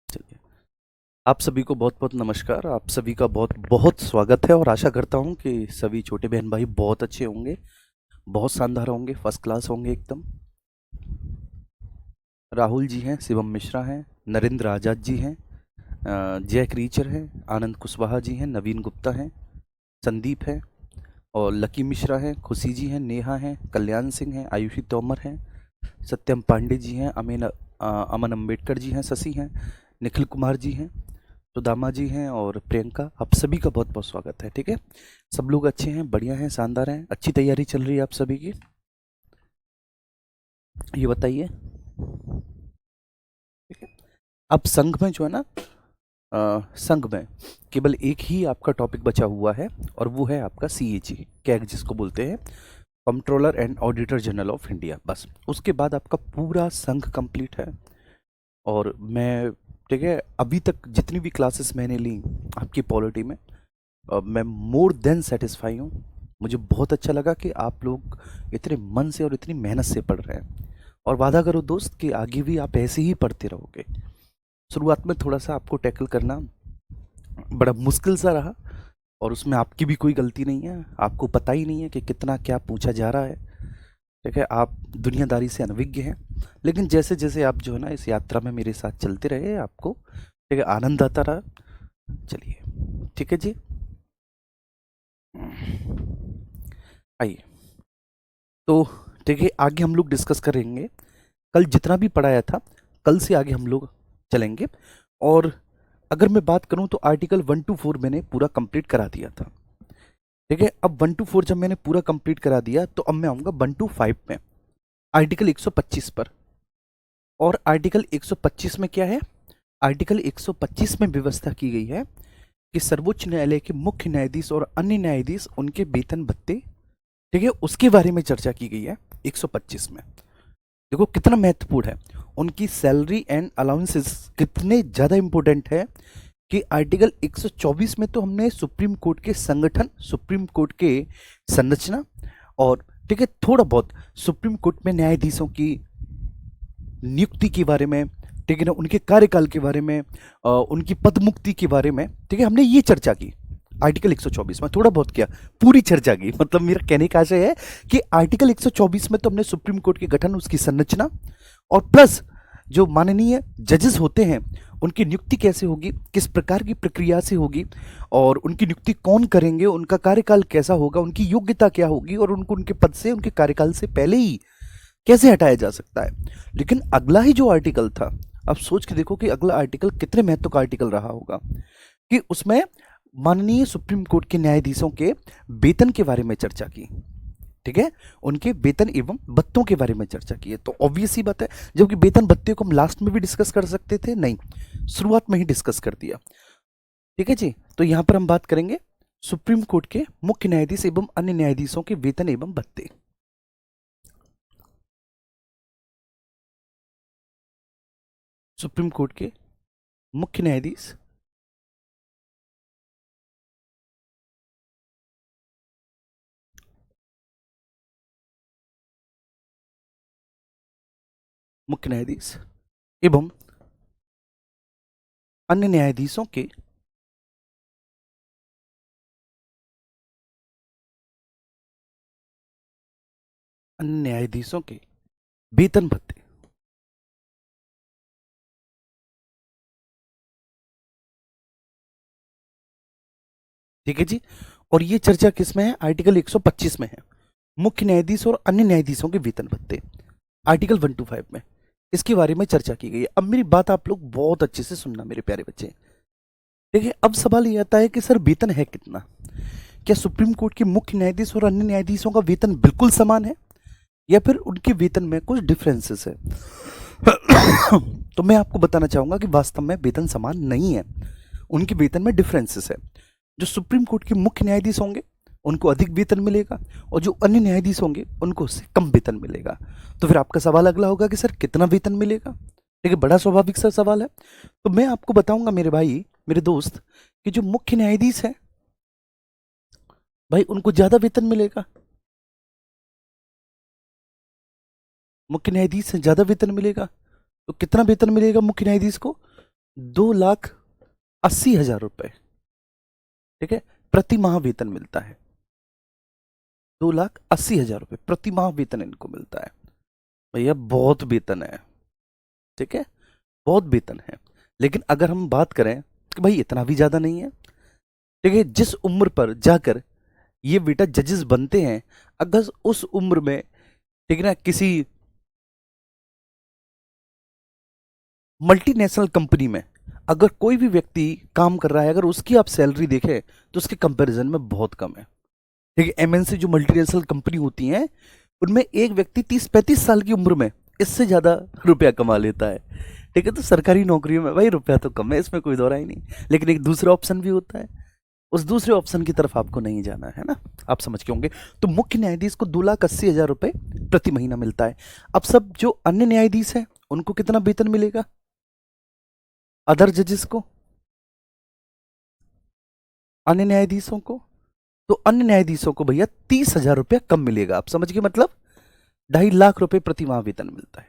चलिए, आप सभी को बहुत बहुत नमस्कार। आप सभी का बहुत बहुत स्वागत है और आशा करता हूँ कि सभी छोटे बहन भाई बहुत अच्छे होंगे, बहुत शानदार होंगे, फर्स्ट क्लास होंगे एकदम। राहुल जी हैं, शिवम मिश्रा हैं, नरेंद्र आज़ाद जी हैं, जय क्रीचर हैं, आनंद कुशवाहा जी हैं, नवीन गुप्ता हैं, संदीप है और लकी मिश्रा हैं, खुशी जी हैं, नेहा हैं, कल्याण सिंह हैं, आयुषी तोमर हैं, सत्यम पांडे जी हैं, अमन अम्बेडकर जी हैं, शशि हैं, निखिल कुमार जी हैं, सुदामा जी हैं और प्रियंका। आप सभी का बहुत बहुत स्वागत है। ठीक है, सब लोग अच्छे हैं, बढ़िया हैं, शानदार हैं, अच्छी तैयारी चल रही है आप सभी की। ये बताइए। ठीक है, अब संघ में जो है ना, संघ में केवल एक ही आपका टॉपिक बचा हुआ है और वो है आपका CAG, कैग जिसको बोलते हैं, controller and auditor general of India. बस उसके बाद आपका पूरा संघ कंप्लीट है। और मैं, ठीक है, अभी तक जितनी भी क्लासेस मैंने ली आपकी पॉलिटी में, मैं मोर देन सेटिस्फाई हूँ। मुझे बहुत अच्छा लगा कि आप लोग इतने मन से और इतनी मेहनत से पढ़ रहे हैं। और वादा करो दोस्त कि आगे भी आप ऐसे ही पढ़ते रहोगे। शुरुआत में थोड़ा सा आपको टैकल करना बड़ा मुश्किल सा रहा और उसमें आपकी भी कोई गलती नहीं है। आपको पता ही नहीं है कि कितना क्या पूछा जा रहा है। ठीक है, आप दुनियादारी से अनभिज्ञ हैं। लेकिन जैसे जैसे आप जो है ना इस यात्रा में मेरे साथ चलते रहे, आपको ठीक है आनंद आता रहा। चलिए, ठीक है जी, आइए। तो ठीक है, आगे हम लोग डिस्कस करेंगे। कल जितना भी पढ़ाया था, कल से आगे हम लोग चलेंगे। और अगर मैं बात करूं तो आर्टिकल 1 to 4 मैंने पूरा कंप्लीट करा दिया था। ठीक है, अब 1 to 4 जब मैंने पूरा कंप्लीट करा दिया तो अब मैं आऊंगा 1 to 5 में, आर्टिकल 125 पर। और आर्टिकल 125 में क्या है? आर्टिकल 125 में व्यवस्था की गई है कि सर्वोच्च न्यायालय के मुख्य न्यायाधीश और अन्य न्यायाधीश, उनके वेतन भत्ते, ठीक है, उसके बारे में चर्चा की गई है 125 में। देखो कितना महत्वपूर्ण है, उनकी सैलरी एंड अलाउंसेस कितने ज़्यादा इंपॉर्टेंट है कि आर्टिकल 124 में तो हमने सुप्रीम कोर्ट के संगठन, सुप्रीम कोर्ट के संरचना और ठीक है थोड़ा बहुत सुप्रीम कोर्ट में न्यायाधीशों की नियुक्ति के बारे में, ठीक है ना, उनके कार्यकाल के बारे में, उनकी पदमुक्ति के बारे में, ठीक है, हमने ये चर्चा की आर्टिकल 124 में। थोड़ा बहुत किया, पूरी चर्चा की, मतलब मेरा कहने का आशय है कि आर्टिकल 124 में तो हमने सुप्रीम कोर्ट के गठन, उसकी संरचना और प्लस जो माननीय जजेस होते हैं उनकी नियुक्ति कैसे होगी, किस प्रकार की प्रक्रिया से होगी और उनकी नियुक्ति कौन करेंगे, उनका कार्यकाल कैसा होगा, उनकी योग्यता क्या होगी और उनको उनके पद से, उनके कार्यकाल से पहले ही कैसे हटाया जा सकता है। लेकिन अगला ही जो आर्टिकल था, अब सोच के देखो कि अगला आर्टिकल कितने महत्व का आर्टिकल रहा होगा, कि उसमें माननीय सुप्रीम कोर्ट के न्यायाधीशों के वेतन के बारे में चर्चा की। ठीक है, उनके वेतन एवं भत्तों के बारे में चर्चा की है। तो ऑब्वियस ही बात है, जबकि वेतन भत्ते को हम लास्ट में भी डिस्कस कर सकते थे, नहीं, शुरुआत में ही डिस्कस कर दिया। ठीक है जी, तो यहां पर हम बात करेंगे सुप्रीम कोर्ट के मुख्य न्यायाधीश एवं अन्य न्यायाधीशों के वेतन एवं भत्ते। सुप्रीम कोर्ट के मुख्य न्यायाधीश, मुख्य न्यायाधीश एवं अन्य न्यायाधीशों के अन्य न्यायाधीशों के वेतन भत्ते। ठीक है जी, और ये चर्चा किस में है? आर्टिकल 125 में है, मुख्य न्यायाधीश और अन्य न्यायाधीशों के वेतन भत्ते, आर्टिकल 1 to 5 में इसके बारे में चर्चा की गई है। अब मेरी बात आप लोग बहुत अच्छे से सुनना मेरे प्यारे बच्चे। देखिए, अब सवाल ये आता है कि सर वेतन है कितना? क्या सुप्रीम कोर्ट के मुख्य न्यायाधीश और अन्य न्यायाधीशों का वेतन बिल्कुल समान है या फिर उनके वेतन में कुछ डिफरेंसेस है? तो मैं आपको बताना चाहूंगा कि वास्तव में वेतन समान नहीं है, उनके वेतन में डिफरेंसेस है। जो सुप्रीम कोर्ट के मुख्य न्यायाधीश होंगे उनको अधिक वेतन मिलेगा और जो अन्य न्यायाधीश होंगे उनको उससे कम वेतन मिलेगा। तो फिर आपका सवाल अगला होगा कि सर कितना वेतन मिलेगा? ठीक है, बड़ा स्वाभाविक सा सवाल है। तो मैं आपको बताऊंगा मेरे भाई, मेरे दोस्त, कि जो मुख्य न्यायाधीश है भाई उनको ज्यादा वेतन मिलेगा, मुख्य न्यायाधीश से ज्यादा वेतन मिलेगा। तो कितना वेतन मिलेगा मुख्य न्यायाधीश को? 2,80,000 रुपए, ठीक है, प्रति माह वेतन मिलता है। 2,80,000 रुपए प्रति माह वेतन इनको मिलता है। भैया बहुत वेतन है, ठीक है, बहुत वेतन है। लेकिन अगर हम बात करें कि भाई इतना भी ज्यादा नहीं है, ठीक है, जिस उम्र पर जाकर ये बेटा जजेस बनते हैं, अगर उस उम्र में, ठीक है ना, किसी मल्टीनेशनल कंपनी में अगर कोई भी व्यक्ति काम कर रहा है, अगर उसकी आप सैलरी देखें तो उसके कंपैरिजन में बहुत कम है। ठीक है, एमएनसी जो मल्टीनेशनल कंपनी होती हैं, उनमें एक व्यक्ति 30-35 साल की उम्र में इससे ज्यादा रुपया कमा लेता है। ठीक है, तो सरकारी नौकरियों में भाई रुपया तो कम है, इसमें कोई दो राय नहीं। लेकिन एक दूसरा ऑप्शन भी होता है, उस दूसरे ऑप्शन की तरफ आपको नहीं जाना है ना, आप समझ के होंगे। तो मुख्य न्यायाधीश को 2,80,000 रुपए प्रति महीना मिलता है। अब सब जो अन्य न्यायाधीश हैं उनको कितना वेतन मिलेगा, अदर जजेस को, अन्य न्यायाधीशों को? तो अन्य न्यायाधीशों को भैया 30,000 रुपया कम मिलेगा। आप समझ गए, मतलब 2.5 लाख रुपए प्रति माह वेतन मिलता है।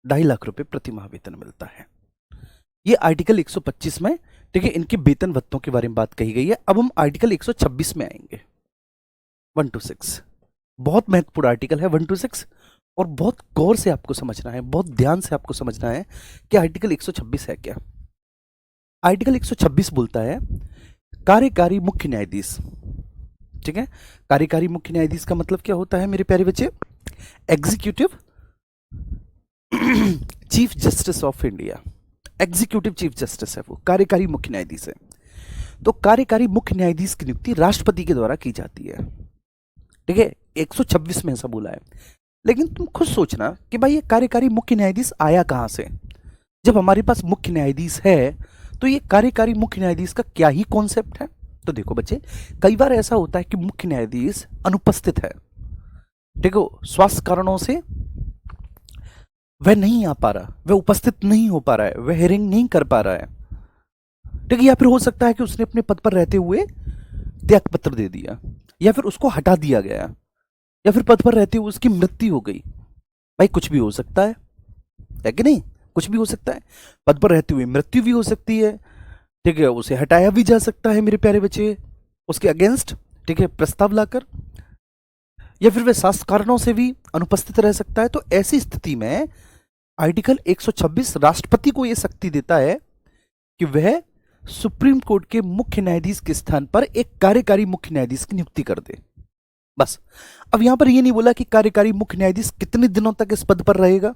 2.5 लाख रुपए प्रति माह वेतन मिलता है। ये आर्टिकल 125 में, ठीक है, इनके वेतन भत्तों के बारे में बात कही गई है। अब हम आर्टिकल 126 में आएंगे, 126। बहुत महत्वपूर्ण आर्टिकल है 126, और बहुत गौर से आपको समझना है, बहुत ध्यान से आपको समझना है कि आर्टिकल 126 है क्या। आर्टिकल 126 बोलता है कार्यकारी मुख्य न्यायाधीश, ठीक है। कार्यकारी मुख्य न्यायाधीश का मतलब क्या होता है मेरे प्यारे बच्चे? Executive chief justice of India, executive chief justice है वो, कार्यकारी मुख्य न्यायाधीश है। तो कार्यकारी मुख्य न्यायाधीश की नियुक्ति राष्ट्रपति के द्वारा की जाती है, ठीक है, 126 में ऐसा बोला है। लेकिन तुम खुद सोचना कि भाई ये कार्यकारी मुख्य न्यायाधीश आया कहां से? जब हमारे पास मुख्य न्यायाधीश है तो ये कार्यकारी मुख्य न्यायाधीश का क्या ही कॉन्सेप्ट है? तो देखो बच्चे, कई बार ऐसा होता है कि मुख्य न्यायाधीश अनुपस्थित है, ठीक है, स्वास्थ्य कारणों से वह नहीं आ पा रहा, वह उपस्थित नहीं हो पा रहा है, वह हेयरिंग नहीं कर पा रहा है, ठीक है। या फिर हो सकता है कि उसने अपने पद पर रहते हुए त्याग पत्र दे दिया, या फिर उसको हटा दिया गया, या फिर पद पर रहते हुए उसकी मृत्यु हो गई। भाई कुछ भी हो सकता है कि नहीं? कुछ भी हो सकता है, पद पर रहते हुए मृत्यु भी हो सकती है, ठीक है, उसे हटाया भी जा सकता है मेरे प्यारे बच्चे, उसके अगेंस्ट, ठीक है, प्रस्ताव लाकर, या फिर वह स्वास्थ्य कारणों से भी अनुपस्थित रह सकता है। तो ऐसी स्थिति में आर्टिकल 126 राष्ट्रपति को यह शक्ति देता है कि वह सुप्रीम कोर्ट के मुख्य न्यायाधीश के स्थान पर एक कार्यकारी मुख्य न्यायाधीश की नियुक्ति कर दे, बस। अब यहां पर यह नहीं बोला कि कार्यकारी मुख्य न्यायाधीश कितने दिनों तक इस पद पर रहेगा,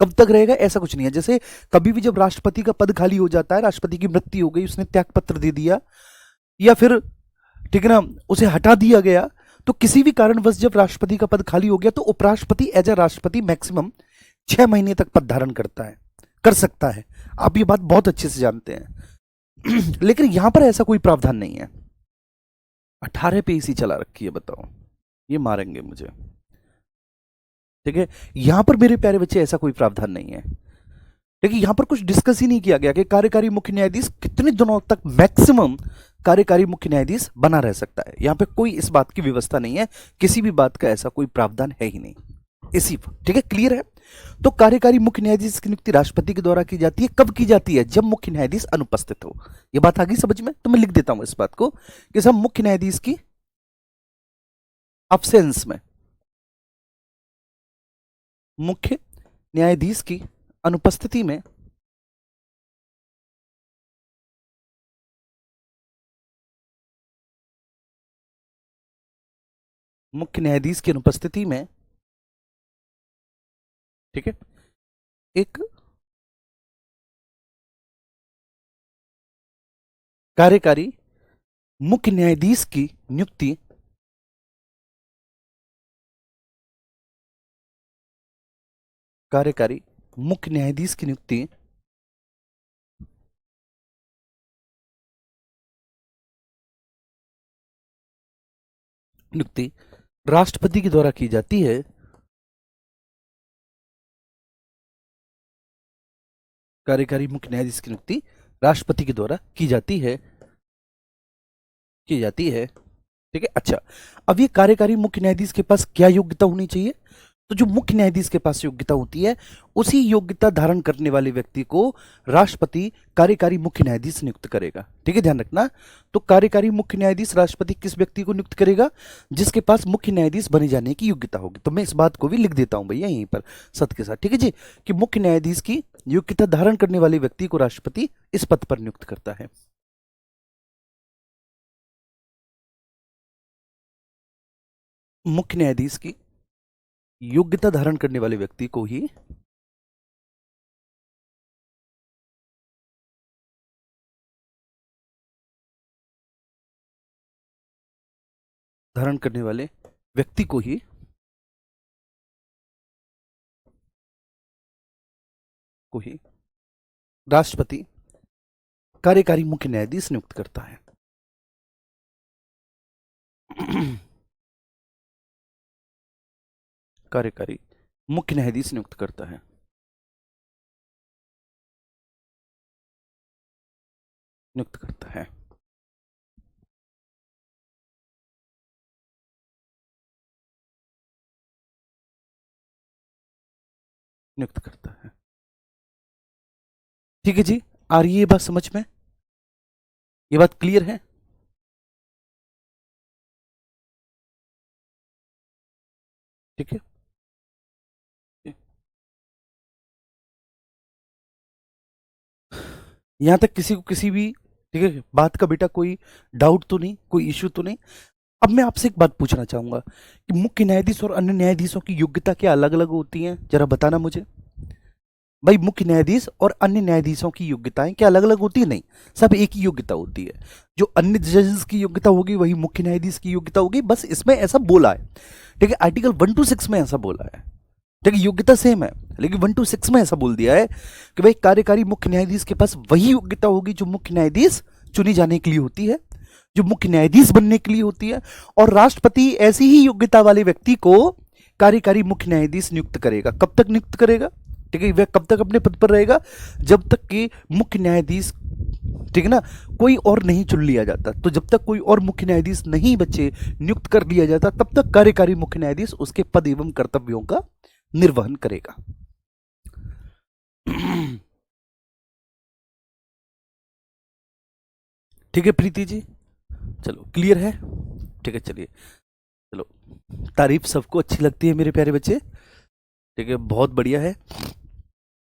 कब तक रहेगा, ऐसा कुछ नहीं है। जैसे कभी भी जब राष्ट्रपति का पद खाली हो जाता है, राष्ट्रपति की मृत्यु हो गई, उसने त्याग पत्र दे दिया, या फिर, ठीक है ना, उसे हटा दिया गया, तो किसी भी कारणवश जब राष्ट्रपति का पद खाली हो गया तो उपराष्ट्रपति एज ए राष्ट्रपति मैक्सिमम 6 महीने तक पद धारण करता है, कर सकता है। आप ये बात बहुत अच्छे से जानते हैं। लेकिन यहां पर ऐसा कोई प्रावधान नहीं है। 18 पे इसी चला रखी है, बताओ, ये मारेंगे मुझे, ठीक है। यहां पर मेरे प्यारे बच्चे ऐसा कोई प्रावधान नहीं है, लेकिन यहां पर कुछ डिस्कस ही नहीं किया गया कि कार्यकारी मुख्य न्यायाधीश कितने दिनों तक मैक्सिमम कार्यकारी मुख्य न्यायाधीश बना रह सकता है। यहां पे कोई इस बात की व्यवस्था नहीं है, किसी भी बात का ऐसा कोई प्रावधान है ही नहीं इसी पर, ठीक है, क्लियर है। तो कार्यकारी मुख्य न्यायाधीश की नियुक्ति राष्ट्रपति के द्वारा की जाती है। कब की जाती है? जब मुख्य न्यायाधीश अनुपस्थित हो। यह बात आ गई समझ में? तो मैं लिख देता हूं इस बात को कि सब मुख्य न्यायाधीश की अब्सेंस में, मुख्य न्यायाधीश की अनुपस्थिति में मुख्य न्यायाधीश की अनुपस्थिति में, ठीक है, एक कार्यकारी मुख्य न्यायाधीश की नियुक्ति कार्यकारी मुख्य न्यायाधीश की नियुक्ति राष्ट्रपति के द्वारा की जाती है। कार्यकारी मुख्य न्यायाधीश की नियुक्ति राष्ट्रपति के द्वारा की जाती है। की जाती है। ठीक है, अच्छा, अब ये कार्यकारी मुख्य न्यायाधीश के पास क्या योग्यता होनी चाहिए? तो जो मुख्य न्यायाधीश के पास योग्यता होती है, उसी योग्यता धारण करने वाले व्यक्ति को राष्ट्रपति कार्यकारी मुख्य न्यायाधीश नियुक्त करेगा। ठीक है, ध्यान रखना। तो कार्यकारी मुख्य न्यायाधीश राष्ट्रपति किस व्यक्ति को नियुक्त करेगा? जिसके पास मुख्य न्यायाधीश बने जाने की योग्यता होगी। तो मैं इस बात को भी लिख देता हूं भैया यहीं पर सत्य के साथ। ठीक है जी, कि मुख्य न्यायाधीश की योग्यता धारण करने वाले व्यक्ति को राष्ट्रपति इस पद पर नियुक्त करता है। मुख्य न्यायाधीश की योग्यता धारण करने वाले व्यक्ति को ही धारण करने वाले व्यक्ति को ही राष्ट्रपति कार्यकारी मुख्य न्यायाधीश नियुक्त करता है। कार्यकारी मुख्य न्यायाधीश नियुक्त करता है। नियुक्त करता है। नियुक्त करता है। ठीक है जी, आ रही है ये बात समझ में? ये बात क्लियर है? ठीक है, यहां तक किसी को किसी भी, ठीक है, बात का बेटा कोई डाउट तो नहीं, कोई इश्यू तो नहीं? अब मैं आपसे एक बात पूछना चाहूंगा कि मुख्य न्यायाधीश और अन्य न्यायाधीशों की योग्यता क्या अलग अलग होती हैं? जरा बताना मुझे भाई। मुख्य न्यायाधीश और अन्य न्यायाधीशों की योग्यताएं क्या अलग अलग होती है? नहीं, सब एक ही योग्यता होती है। जो अन्य जजेस की योग्यता होगी वही मुख्य न्यायाधीश की योग्यता होगी, बस इसमें ऐसा बोला है। ठीक है, आर्टिकल 126 में ऐसा बोला है। ठीक है, योग्यता सेम है, लेकिन 126 में ऐसा बोल दिया है कि भाई कार्यकारी मुख्य न्यायाधीश के पास वही योग्यता होगी जो मुख्य न्यायाधीश चुनी जाने के लिए होती है, जो मुख्य न्यायाधीश बनने के लिए होती है। और राष्ट्रपति ऐसी ही योग्यता वाले व्यक्ति को कार्यकारी मुख्य न्यायाधीश नियुक्त करेगा। कब तक नियुक्त करेगा? ठीक है, वह कब तक अपने पद पर रहेगा? जब तक कि मुख्य न्यायाधीश, ठीक है ना, कोई और नहीं चुन लिया जाता। तो जब तक कोई और मुख्य न्यायाधीश नहीं बचे, नियुक्त कर लिया जाता, तब तक कार्यकारी मुख्य न्यायाधीश उसके पद एवं कर्तव्यों का निर्वहन करेगा। ठीक है प्रीति जी, चलो क्लियर है? ठीक है, चलिए, चलो, तारीफ सबको अच्छी लगती है मेरे प्यारे बच्चे। ठीक है, बहुत बढ़िया है,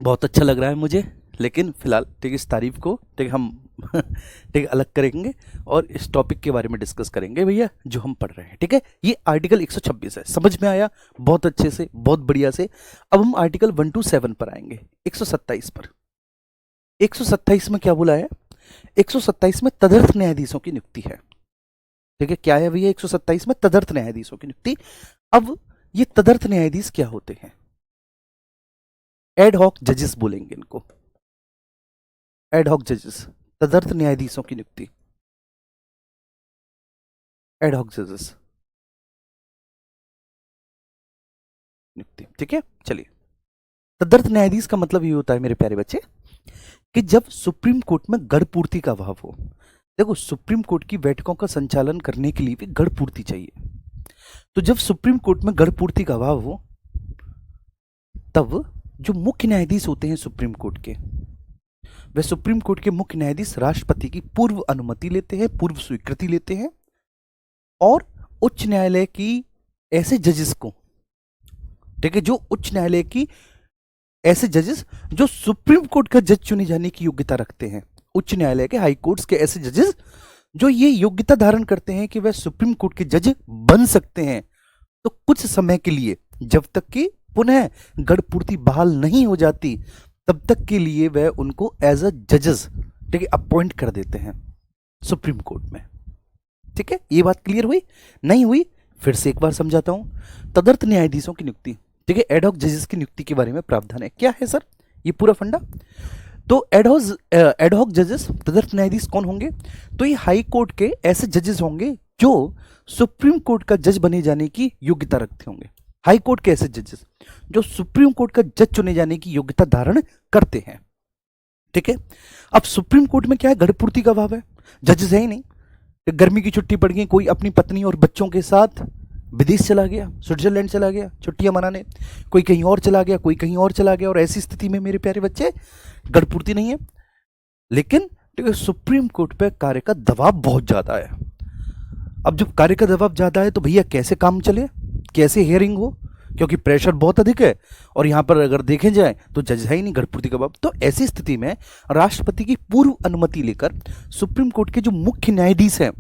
बहुत अच्छा लग रहा है मुझे। लेकिन फिलहाल ठीक है, इस तारीफ को ठीक है हम ठीक है अलग करेंगे और इस टॉपिक के बारे में डिस्कस करेंगे भैया जो हम पढ़ रहे हैं। ठीक है, ये आर्टिकल 126 है, समझ में आया? बहुत अच्छे से, बहुत बढ़िया से। अब हम आर्टिकल 127 पर आएंगे, 127 पर। 127 में क्या बोला है? 127 में तदर्थ न्यायाधीशों की नियुक्ति है। ठीक है, क्या है भैया 127 में? तदर्थ न्यायाधीशों की नियुक्ति। अब ये तदर्थ न्यायाधीश क्या होते हैं? एड हॉक जजेस बोलेंगे इनको, एड हॉक जजेस, तदर्थ न्यायाधीशों की नियुक्ति, एड हॉक जजेस नियुक्ति। ठीक है, चलिए, तदर्थ न्यायाधीश का मतलब ये होता है मेरे प्यारे बच्चे कि जब सुप्रीम कोर्ट में गढ़ पूर्ति का अभाव हो। देखो, सुप्रीम कोर्ट की बैठकों का संचालन करने के लिए भी गढ़ पूर्ति चाहिए। तो जब सुप्रीम कोर्ट में गढ़ पूर्ति का अभाव हो, तब जो मुख्य न्यायाधीश होते हैं सुप्रीम कोर्ट के, वे सुप्रीम कोर्ट के मुख्य न्यायाधीश राष्ट्रपति की पूर्व अनुमति लेते हैं, पूर्व स्वीकृति लेते हैं, और उच्च न्यायालय की ऐसे जजेस को, ठीक है, जो उच्च न्यायालय की ऐसे जजेस जो सुप्रीम कोर्ट का जज चुने जाने की योग्यता रखते हैं, उच्च न्यायालय के, हाई कोर्ट्स के ऐसे जजेस जो ये योग्यता धारण करते हैं कि वह सुप्रीम कोर्ट के जज बन सकते हैं, तो कुछ समय के लिए, जब तक कि पुनः गढ़ पूर्ति बहाल नहीं हो जाती, तब तक के लिए वह उनको एज अ जजेस, ठीक है, अपॉइंट कर देते हैं सुप्रीम कोर्ट में। ठीक है, ये बात क्लियर हुई? नहीं हुई? फिर से एक बार समझाता हूं। तदर्थ न्यायाधीशों की नियुक्ति, ठीक है, एडहॉक जजेस की नियुक्ति के बारे में प्रावधान है। क्या है सर ये पूरा फंडा? तो एडहॉक जजेस, तदर्थ न्यायाधीश कौन होंगे? तो ये हाई कोर्ट के ऐसे जजेस होंगे जो सुप्रीम कोर्ट का जज बने जाने की योग्यता रखते होंगे। हाई कोर्ट के ऐसे जजेस जो सुप्रीम कोर्ट का जज चुने जाने की योग्यता धारण करते हैं। ठीक है, अब सुप्रीम कोर्ट में क्या है? गढ़ पूर्ति का अभाव है, जजेस है ही नहीं। गर्मी की छुट्टी पड़ गई, कोई अपनी पत्नी और बच्चों के साथ विदेश चला गया, स्विट्जरलैंड चला गया छुट्टियां मनाने, कोई कहीं और चला गया, कोई कहीं और चला गया, और ऐसी स्थिति में मेरे प्यारे बच्चे गढ़पूर्ति नहीं है। लेकिन ठीक है, सुप्रीम कोर्ट पे कार्य का दबाव बहुत ज्यादा है। अब जब कार्य का दबाव ज्यादा है तो भैया कैसे काम चले, कैसे हियरिंग हो, क्योंकि प्रेशर बहुत अधिक है, और यहां पर अगर देखे जाए तो जज है ही नहीं गढ़पूर्ति का बाप। तो ऐसी स्थिति में राष्ट्रपति की पूर्व अनुमति लेकर सुप्रीम कोर्ट के जो मुख्य न्यायाधीश हैं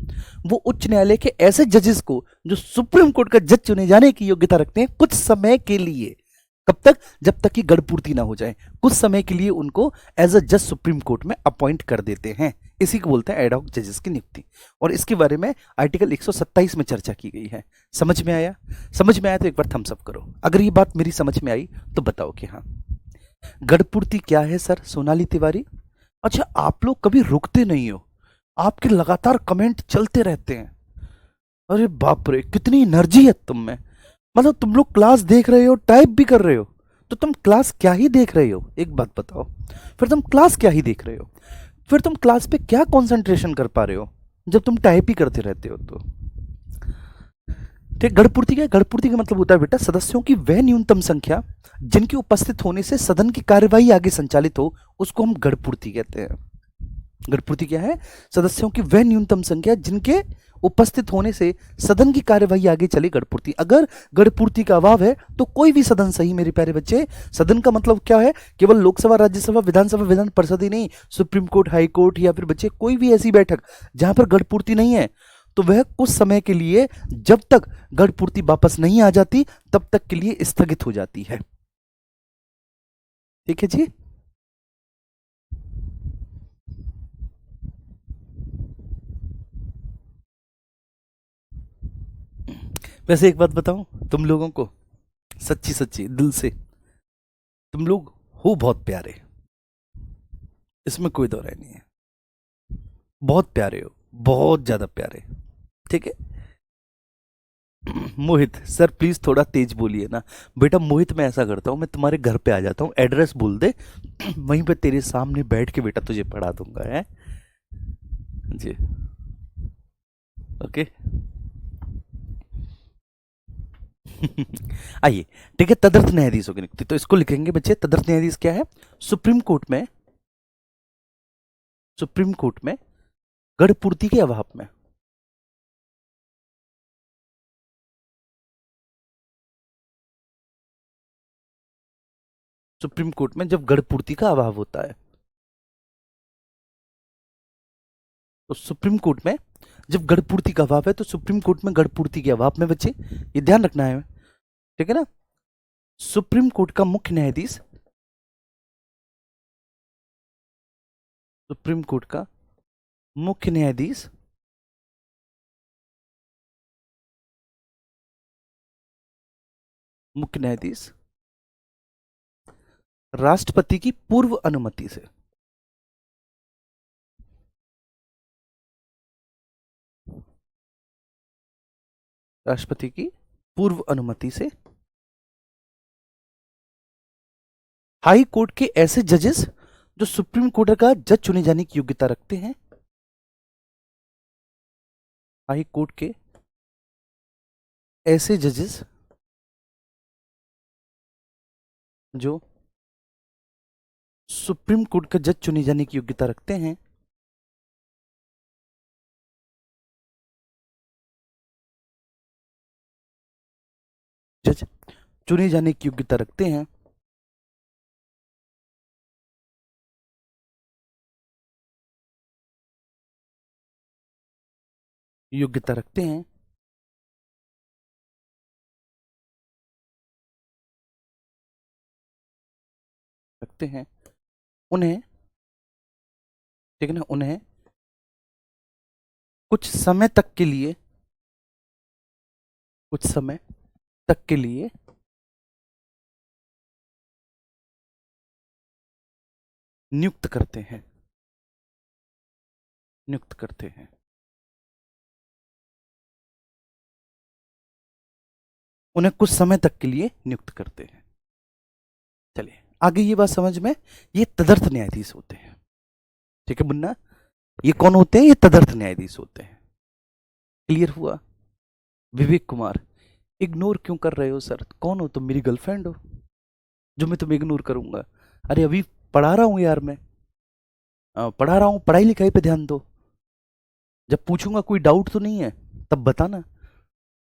वो उच्च न्यायालय के ऐसे जजेस को जो सुप्रीम कोर्ट का जज चुने जाने की योग्यता रखते हैं कुछ समय के लिए, कब तक, जब तक कि गढ़पूर्ति ना हो जाए, कुछ समय के लिए उनको एज अ जज सुप्रीम कोर्ट में अपॉइंट कर देते हैं। इसी को बोलते हैं एडहॉक जजेस की नियुक्ति, और इसके बारे में आर्टिकल 127 में चर्चा की गई है। समझ में आया? समझ में आया तो एक बार थम्स अप करो। अगर ये बात मेरी समझ में आई तो बताओ कि हाँ। गढ़पूर्ति क्या है सर सोनाली तिवारी? अच्छा, आप लोग कभी रुकते नहीं हो, आपके लगातार कमेंट चलते रहते हैं। अरे बाप रे, कितनी एनर्जी है तुम में। मतलब तुम लोग क्लास देख रहे हो, टाइप भी कर रहे हो, तो तुम क्लास क्या ही देख रहे हो, एक बात बताओ। फिर तुम क्लास क्या ही देख रहे हो, फिर तुम क्लास पे क्या कंसंट्रेशन कर पा रहे हो जब तुम टाइप ही करते रहते हो? तो ठीक, गढ़पूर्ति क्या है? गढ़पूर्ति का मतलब होता है बेटा सदस्यों की वह न्यूनतम संख्या जिनके उपस्थित होने से सदन की कार्यवाही आगे संचालित हो, उसको हम गढ़पूर्ति कहते हैं। गढ़पूर्ति क्या है? सदस्यों की वह न्यूनतम संख्या जिनके उपस्थित होने से सदन की कार्यवाही आगे चले, गढ़पूर्ति। अगर गढ़पूर्ति का अभाव है तो कोई भी सदन सही मेरे प्यारे बच्चे। सदन का मतलब क्या है? केवल लोकसभा, राज्यसभा, विधानसभा, विधान परिषद ही नहीं, सुप्रीम कोर्ट, हाई कोर्ट, या फिर बच्चे कोई भी ऐसी बैठक जहां पर गढ़पूर्ति नहीं है तो वह कुछ समय के लिए, जब तक गढ़पूर्ति वापस नहीं आ जाती तब तक के लिए स्थगित हो जाती है। ठीक है जी। वैसे एक बात बताऊं तुम लोगों को, सच्ची सच्ची दिल से, तुम लोग हो बहुत प्यारे, इसमें कोई दो राय नहीं है। बहुत प्यारे हो, बहुत ज्यादा प्यारे। ठीक है। मोहित सर प्लीज थोड़ा तेज बोलिए ना। बेटा मोहित, मैं ऐसा करता हूँ, मैं तुम्हारे घर पे आ जाता हूँ, एड्रेस बोल दे, वहीं पे तेरे सामने बैठ के बेटा तुझे पढ़ा दूंगा है जी। ओके। आइए, ठीक है, तदर्थ न्यायाधीशों की नियुक्ति, तो इसको लिखेंगे बच्चे। तदर्थ न्यायाधीश क्या है? सुप्रीम कोर्ट में, सुप्रीम कोर्ट में गढ़पूर्ति के अभाव में, सुप्रीम कोर्ट में जब गढ़पूर्ति का अभाव होता है, तो सुप्रीम कोर्ट में जब गढ़पूर्ति का अभाव है तो सुप्रीम कोर्ट में गढ़पूर्ति के अभाव में बच्चे, ये ध्यान रखना है, ठीक है ना। सुप्रीम कोर्ट का मुख्य न्यायाधीश, सुप्रीम कोर्ट का मुख्य न्यायाधीश मुख्य न्यायाधीश राष्ट्रपति की पूर्व अनुमति से, राष्ट्रपति की पूर्व अनुमति से हाई कोर्ट के ऐसे जजेस जो सुप्रीम कोर्ट का जज चुने जाने की योग्यता रखते हैं, हाई कोर्ट के ऐसे जजेस जो सुप्रीम कोर्ट का जज चुने जाने की योग्यता रखते हैं, जज चुने जाने की योग्यता रखते हैं, योग्यता रखते हैं, रखते हैं, उन्हें, ठीक है ना, उन्हें कुछ समय तक के लिए, कुछ समय तक के लिए नियुक्त करते हैं, नियुक्त करते हैं। उन्हें कुछ समय तक के लिए नियुक्त करते हैं। चलिए आगे ये बात समझ में, ये तदर्थ न्यायाधीश होते हैं। ठीक है मुन्ना, ये कौन होते हैं? ये तदर्थ न्यायाधीश होते हैं। क्लियर हुआ? विवेक कुमार, इग्नोर क्यों कर रहे हो सर? कौन हो तुम? मेरी गर्लफ्रेंड हो जो मैं तुम्हें इग्नोर करूंगा? अरे अभी पढ़ा रहा हूँ यार मैं, पढ़ा रहा हूँ, पढ़ाई लिखाई पे ध्यान दो। जब पूछूंगा कोई डाउट तो नहीं है तब बताना।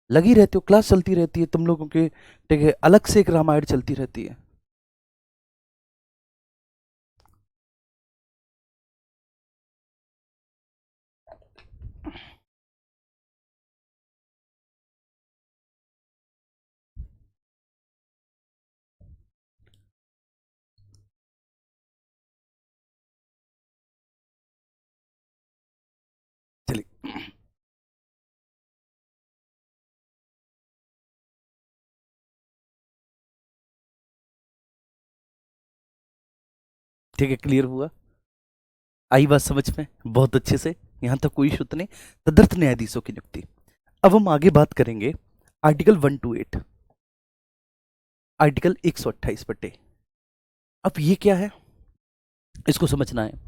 लगी रहते हो, क्लास चलती रहती है तुम लोगों के, ठीक है, अलग से एक रामायण चलती रहती है। चलिए, ठीक है, क्लियर हुआ? आई बात समझ में बहुत अच्छे से? यहां तक कोई इशू तो नहीं? तदर्थ न्यायाधीशों की नियुक्ति। अब हम आगे बात करेंगे आर्टिकल 128, आर्टिकल 128 बटे। अब ये क्या है, इसको समझना है।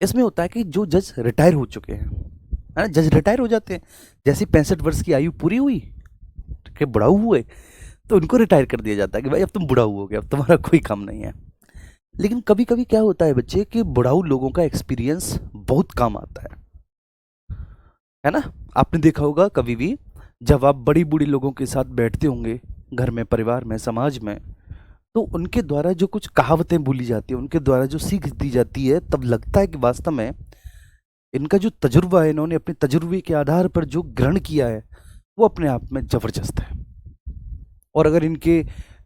इसमें होता है कि जो जज रिटायर हो चुके हैं, है ना, जज रिटायर हो जाते हैं, जैसे 65 वर्ष की आयु पूरी हुई, कि बुढ़ाऊ हुए, तो उनको रिटायर कर दिया जाता है कि भाई अब तुम बुढ़ाऊ हो गए, अब तुम्हारा कोई काम नहीं है। लेकिन कभी कभी क्या होता है बच्चे, कि बुढ़ाऊ लोगों का एक्सपीरियंस बहुत काम आता है ना? आपने देखा होगा कभी भी, जब आप बड़ी बूढ़ी लोगों के साथ बैठते होंगे, घर में, परिवार में, समाज में, तो उनके द्वारा जो कुछ कहावतें बोली जाती है, उनके द्वारा जो सीख दी जाती है, तब लगता है कि वास्तव में इनका जो तजुर्बा है, इन्होंने अपने तजुर्बे के आधार पर जो ग्रहण किया है, वो अपने आप में जबरदस्त है। और अगर इनके,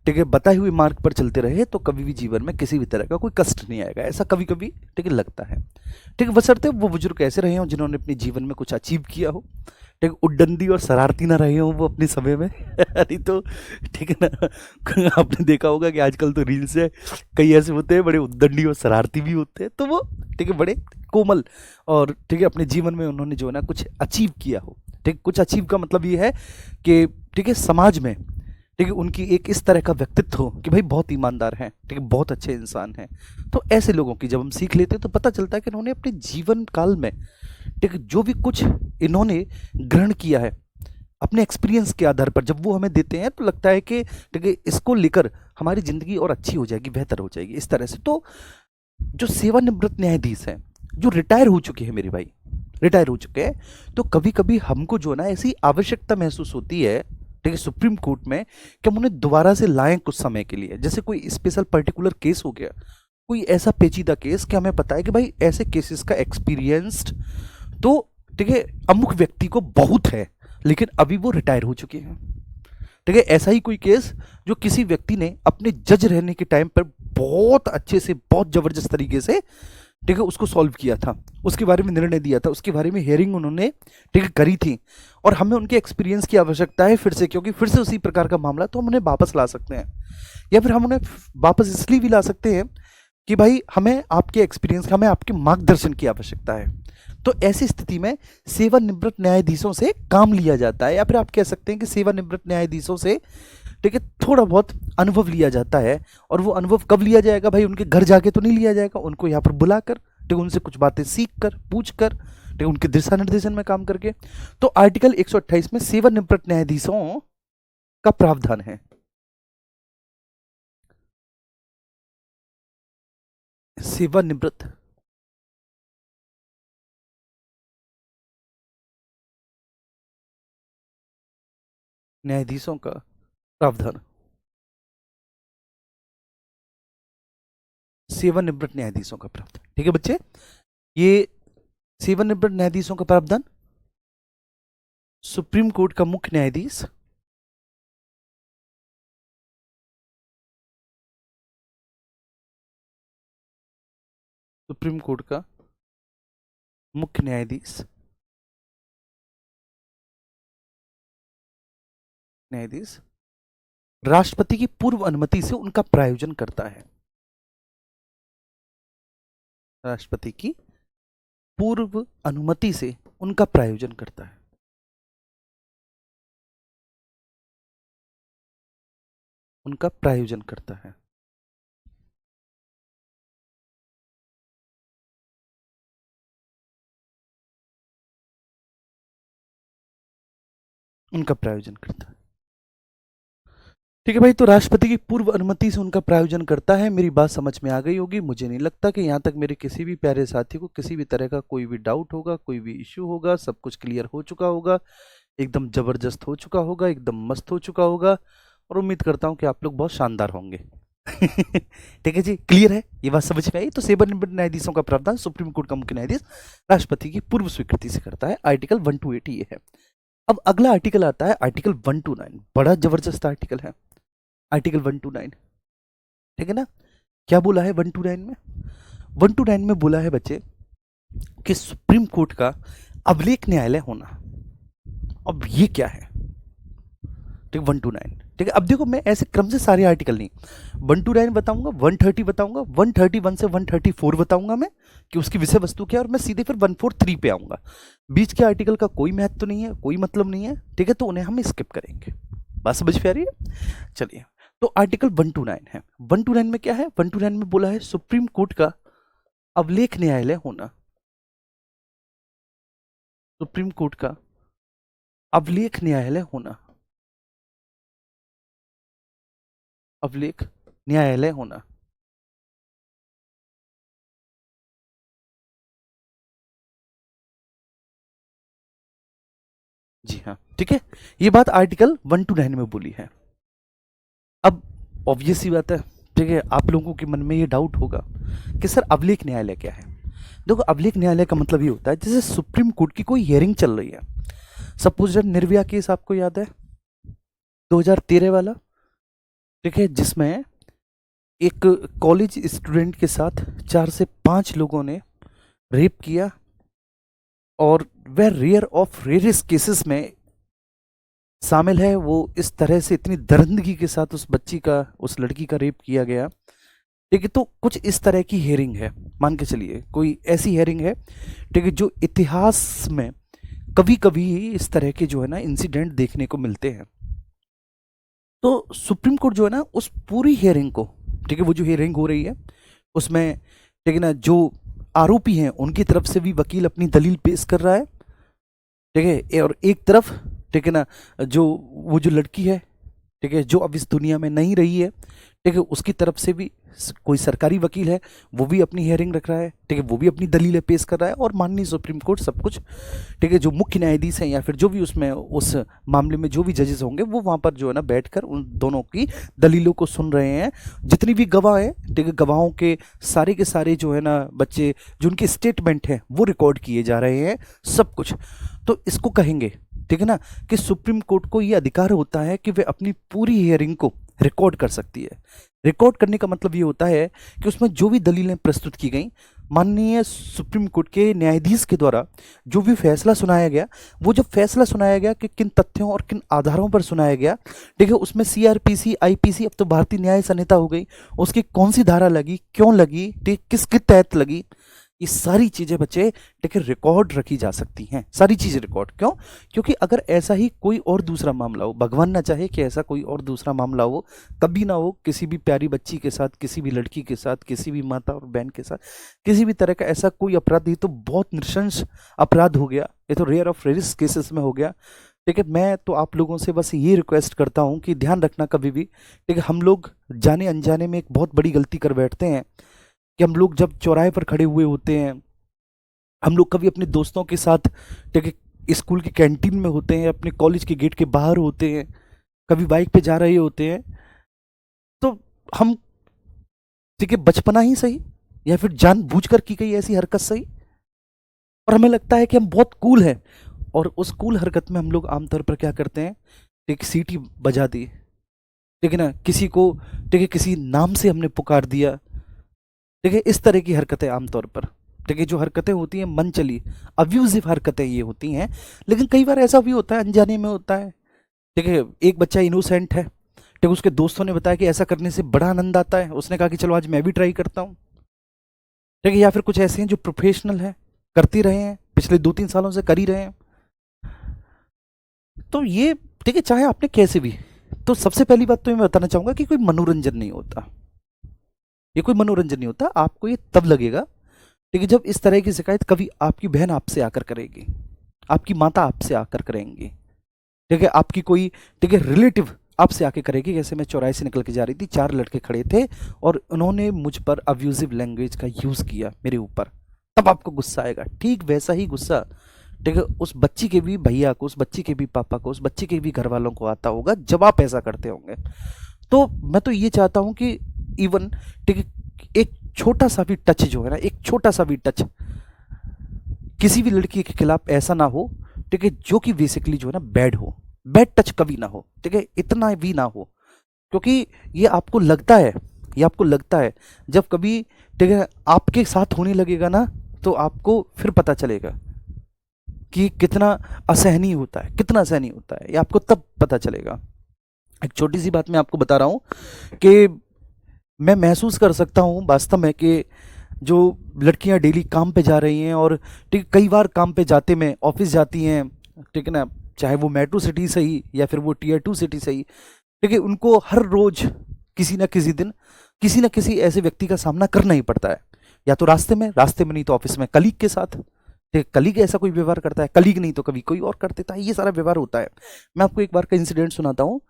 ठीक है, बताए हुए मार्ग पर चलते रहे तो कभी भी जीवन में किसी भी तरह का कोई कष्ट नहीं आएगा, ऐसा कभी कभी, ठीक है, लगता है। ठीक है, बशर्ते वो बुजुर्ग ऐसे रहे हों जिन्होंने अपने जीवन में कुछ अचीव किया हो, ठीक है, उद्दंडी और शरारती ना रहे हों वो अपने समय में। नहीं तो, ठीक है ना, आपने देखा होगा कि आजकल तो रील्स है, कई ऐसे होते हैं बड़े उद्दंडी और शरारती भी होते हैं, तो वो, ठीक है, बड़े कोमल, और ठीक है, अपने जीवन में उन्होंने जो है ना कुछ अचीव किया हो। ठीक, कुछ अचीव का मतलब ये है कि, ठीक है, समाज में, ठीक है, उनकी एक इस तरह का व्यक्तित्व हो कि भाई बहुत ईमानदार हैं, ठीक है, बहुत अच्छे इंसान हैं। तो ऐसे लोगों की जब हम सीख लेते हैं तो पता चलता है कि इन्होंने अपने जीवन काल में, ठीक है, जो भी कुछ इन्होंने ग्रहण किया है, अपने एक्सपीरियंस के आधार पर जब वो हमें देते हैं तो लगता है कि, ठीक है, इसको लेकर हमारी जिंदगी और अच्छी हो जाएगी, बेहतर हो जाएगी, इस तरह से। तो जो सेवानिवृत्त न्यायाधीश हैं, जो रिटायर हो चुके हैं मेरे भाई, रिटायर हो चुके हैं, तो कभी कभी हमको जो है ना ऐसी आवश्यकता महसूस होती है, ठीक है, सुप्रीम कोर्ट में, कि हम उन्हें दोबारा से लाएं कुछ समय के लिए। जैसे कोई स्पेशल पर्टिकुलर केस हो गया, कोई ऐसा पेचीदा केस कि हमें पता है कि भाई ऐसे केसेस का एक्सपीरियंस्ड, तो, ठीक है, अमुक व्यक्ति को बहुत है, लेकिन अभी वो रिटायर हो चुके हैं। ठीक है, ऐसा ही कोई केस जो किसी व्यक्ति ने अपने जज रहने के टाइम पर बहुत अच्छे से, बहुत जबरदस्त तरीके से, ठीक है, उसको सॉल्व किया था, उसके बारे में निर्णय दिया था, उसके बारे में हियरिंग उन्होंने, ठीक है, करी थी, और हमें उनके एक्सपीरियंस की आवश्यकता है फिर से, क्योंकि फिर से उसी प्रकार का मामला, तो हम उन्हें वापस ला सकते हैं। या फिर हम उन्हें वापस इसलिए भी ला सकते हैं कि भाई हमें आपके एक्सपीरियंस, हमें आपके मार्गदर्शन की आवश्यकता है। तो ऐसी स्थिति में सेवानिवृत्त न्यायाधीशों से काम लिया जाता है, या फिर आप कह सकते हैं कि सेवानिवृत्त न्यायाधीशों से, ठीक है, थोड़ा बहुत अनुभव लिया जाता है। और वो अनुभव कब लिया जाएगा भाई? उनके घर जाके तो नहीं लिया जाएगा, उनको यहाँ पर बुलाकर, ठीक है, उनसे कुछ बातें सीख कर, पूछ कर, ठीक है, उनके दिशा निर्देशन में काम करके। तो आर्टिकल 128 में सेवानिवृत्त न्यायाधीशों का प्रावधान है। सेवानिवृत्त न्यायाधीशों का प्रावधान, सेवानिवृत्त न्यायाधीशों का प्रावधान, ठीक है बच्चे, ये सेवानिवृत्त न्यायाधीशों का प्रावधान, सुप्रीम कोर्ट का मुख्य न्यायाधीश, सुप्रीम कोर्ट का मुख्य न्यायाधीश, न्यायाधीश राष्ट्रपति की पूर्व अनुमति से उनका प्रायोजन करता है। राष्ट्रपति की पूर्व अनुमति से उनका प्रायोजन करता है। उनका प्रायोजन करता है। उनका प्रायोजन करता है। ठीक है भाई, तो राष्ट्रपति की पूर्व अनुमति से उनका प्रायोजन करता है। मेरी बात समझ में आ गई होगी। मुझे नहीं लगता कि यहाँ तक मेरे किसी भी प्यारे साथी को किसी भी तरह का कोई भी डाउट होगा, कोई भी इश्यू होगा। सब कुछ क्लियर हो चुका होगा, एकदम जबरदस्त हो चुका होगा, एकदम मस्त हो चुका होगा। और उम्मीद करता हूँ कि आप लोग बहुत शानदार होंगे। ठीक है जी, क्लियर है, ये बात समझ में आई। तो सेवानिवृत्त न्यायाधीशों का प्रावधान सुप्रीम कोर्ट का मुख्य न्यायाधीश राष्ट्रपति की पूर्व स्वीकृति से करता है। आर्टिकल 128 ये है। अब अगला आर्टिकल आता है आर्टिकल 129। बड़ा जबरदस्त आर्टिकल है आर्टिकल 129। ठीक है ना। क्या बोला है 129 में? 129 में बोला है बच्चे कि सुप्रीम कोर्ट का अभिलेख न्यायालय होना। अब ये क्या है? ठीक, 129। ठीक है, अब देखो मैं ऐसे क्रम से सारे आर्टिकल नहीं, 129 बताऊंगा, 130 बताऊंगा, 131 से 134 बताऊंगा मैं कि उसकी विषय वस्तु क्या है, और मैं सीधे फिर 143 पे आऊंगा। बीच के आर्टिकल का कोई महत्व नहीं है, कोई मतलब नहीं है। ठीक है, तो उन्हें हम स्किप करेंगे। बात समझ में आ रही है? चलिए, तो आर्टिकल 129 है। 129 में क्या है? 129 में बोला है सुप्रीम कोर्ट का अभिलेख न्यायालय होना। सुप्रीम कोर्ट का अभिलेख न्यायालय होना, अभिलेख न्यायालय होना। जी हाँ, ठीक है, ये बात आर्टिकल 129 में बोली है। अब ऑब्वियस सी बात है, ठीक है, आप लोगों के मन में ये डाउट होगा कि सर अभिलेख न्यायालय क्या है। देखो, अभिलेख न्यायालय का मतलब ये होता है जैसे सुप्रीम कोर्ट की कोई हियरिंग चल रही है। सपोज निर्भया केस आपको याद है, 2013 वाला, ठीक है, जिसमें एक कॉलेज स्टूडेंट के साथ 4 से 5 लोगों ने रेप किया, और वह रेयर ऑफ रेयरेस्ट केसेस में शामिल है। वो इस तरह से इतनी दरिंदगी के साथ उस बच्ची का, उस लड़की का रेप किया गया। ठीक है, तो कुछ इस तरह की हेयरिंग है, मान के चलिए कोई ऐसी हेयरिंग है, ठीक है, जो इतिहास में कभी कभी इस तरह के जो है ना इंसिडेंट देखने को मिलते हैं। तो सुप्रीम कोर्ट जो है ना उस पूरी हेयरिंग को, ठीक है, वो जो हेयरिंग हो रही है उसमें, ठीक है ना, जो आरोपी हैं उनकी तरफ से भी वकील अपनी दलील पेश कर रहा है। ठीक है, और एक तरफ, ठीक है ना, जो वो जो लड़की है, ठीक है, जो अब इस दुनिया में नहीं रही है, ठीक है, उसकी तरफ से भी कोई सरकारी वकील है, वो भी अपनी हियरिंग रख रहा है। ठीक है, वो भी अपनी दलीलें पेश कर रहा है, और माननीय सुप्रीम कोर्ट सब कुछ, ठीक है, जो मुख्य न्यायाधीश हैं या फिर जो भी उसमें उस मामले में जो भी जजेस होंगे वो वहाँ पर जो है ना बैठकर उन दोनों की दलीलों को सुन रहे हैं। जितनी भी गवाह हैं, ठीक है, गवाहों के सारे जो है ना बच्चे, जो उनके स्टेटमेंट हैं वो रिकॉर्ड किए जा रहे हैं, सब कुछ। तो इसको कहेंगे, ठीक है ना, कि सुप्रीम कोर्ट को ये अधिकार होता है कि वे अपनी पूरी हियरिंग को रिकॉर्ड कर सकती है। रिकॉर्ड करने का मतलब ये होता है कि उसमें जो भी दलीलें प्रस्तुत की गई, माननीय सुप्रीम कोर्ट के न्यायाधीश के द्वारा जो भी फैसला सुनाया गया, वो जब फैसला सुनाया गया कि किन तथ्यों और किन आधारों पर सुनाया गया, ठीक है, उसमें सीआरपीसी, आईपीसी, अब तो भारतीय न्याय संहिता हो गई, उसकी कौन सी धारा लगी, क्यों लगी, ठीक, किसके तहत लगी, ये सारी चीजें बच्चे, ठीक है, रिकॉर्ड रखी जा सकती हैं। सारी चीजें रिकॉर्ड क्यों? क्योंकि अगर ऐसा ही कोई और दूसरा मामला हो, भगवान ना चाहे कि ऐसा कोई और दूसरा मामला हो, कभी ना हो, किसी भी प्यारी बच्ची के साथ, किसी भी लड़की के साथ, किसी भी माता और बहन के साथ, किसी भी तरह का ऐसा कोई अपराध, ये तो बहुत नृशंस अपराध हो गया, ये तो रेयर ऑफ रेयरेस्ट केसेस में हो गया। ठीक है, मैं तो आप लोगों से बस ये रिक्वेस्ट करता हूँ कि ध्यान रखना कभी भी, ठीक है, हम लोग जाने अनजाने में एक बहुत बड़ी गलती कर बैठते हैं कि हम लोग जब चौराहे पर खड़े हुए होते हैं, हम लोग कभी अपने दोस्तों के साथ, ठीक है, स्कूल की कैंटीन में होते हैं, अपने कॉलेज के गेट के बाहर होते हैं, कभी बाइक पे जा रहे होते हैं, तो हम, ठीक है, बचपना ही सही या फिर जानबूझकर की गई ऐसी हरकत सही, और हमें लगता है कि हम बहुत कूल हैं, और उस कूल हरकत में हम लोग आमतौर पर क्या करते हैं, एक सीटी बजा दी, ठीक है ना, किसी को, ठीक है, किसी नाम से हमने पुकार दिया, ठीक है, इस तरह की हरकतें आमतौर पर, ठीक है, जो हरकतें होती हैं मन चली, अब्यूजिव हरकतें ये होती हैं। लेकिन कई बार ऐसा भी होता है, अनजाने में होता है, ठीक है, एक बच्चा इनोसेंट है, ठीक है, उसके दोस्तों ने बताया कि ऐसा करने से बड़ा आनंद आता है, उसने कहा कि चलो आज मैं भी ट्राई करता हूँ, ठीक है, या फिर कुछ ऐसे हैं जो प्रोफेशनल हैं, करते रहे हैं, पिछले 2-3 सालों से कर ही रहे हैं। तो ये, ठीक है, चाहे आपने कैसे भी, तो सबसे पहली बात तो मैं बताना चाहूंगा कि कोई मनोरंजन नहीं होता, ये कोई मनोरंजन नहीं होता। आपको ये तब लगेगा, ठीक है, जब इस तरह की शिकायत कभी आपकी बहन आपसे आकर करेगी, आपकी माता आपसे आकर करेंगी, ठीक है, आपकी कोई, ठीक है, रिलेटिव आपसे आके करेगी, जैसे मैं चौराहे से निकल के जा रही थी, 4 लड़के खड़े थे और उन्होंने मुझ पर अब्यूजिव लैंग्वेज का यूज़ किया मेरे ऊपर, तब आपको गुस्सा आएगा। ठीक वैसा ही गुस्सा, ठीक है, उस बच्ची के भी भैया को, उस बच्ची के भी पापा को, उस बच्ची के भी घर वालों को आता होगा जब आप ऐसा करते होंगे। तो मैं तो ये चाहता हूँ कि इवन, ठीक है, एक छोटा सा भी टच जो है ना, एक छोटा सा भी टच किसी भी लड़की के खिलाफ ऐसा ना हो, ठीक है, जो कि बेसिकली जो है ना बैड हो, बैड टच कभी ना हो, ठीक है, इतना भी ना हो। क्योंकि ये आपको लगता है, ये आपको लगता है जब कभी, ठीक है, आपके साथ होने लगेगा ना, तो आपको फिर पता चलेगा कि कितना असहनीय होता है, कितना असहनीय होता है, ये आपको तब पता चलेगा। एक छोटी सी बात मैं आपको बता रहा हूँ कि मैं महसूस कर सकता हूँ वास्तव में कि जो लड़कियां डेली काम पे जा रही हैं, और ठीक कई बार काम पे जाते में ऑफिस जाती हैं, ठीक है ना, चाहे वो मेट्रो सिटी सही या फिर वो टीयर 2 सिटी सही, ठीक है, उनको हर रोज किसी ना किसी दिन किसी ना किसी ऐसे व्यक्ति का सामना करना ही पड़ता है, या तो रास्ते में नहीं तो ऑफिस में कलीग के साथ। ठीक, कलीग ऐसा कोई व्यवहार करता है, कलीग नहीं तो कभी कोई और कर देता है, ये सारा व्यवहार होता है। मैं आपको एक बार का इंसिडेंट सुनाता हूँ।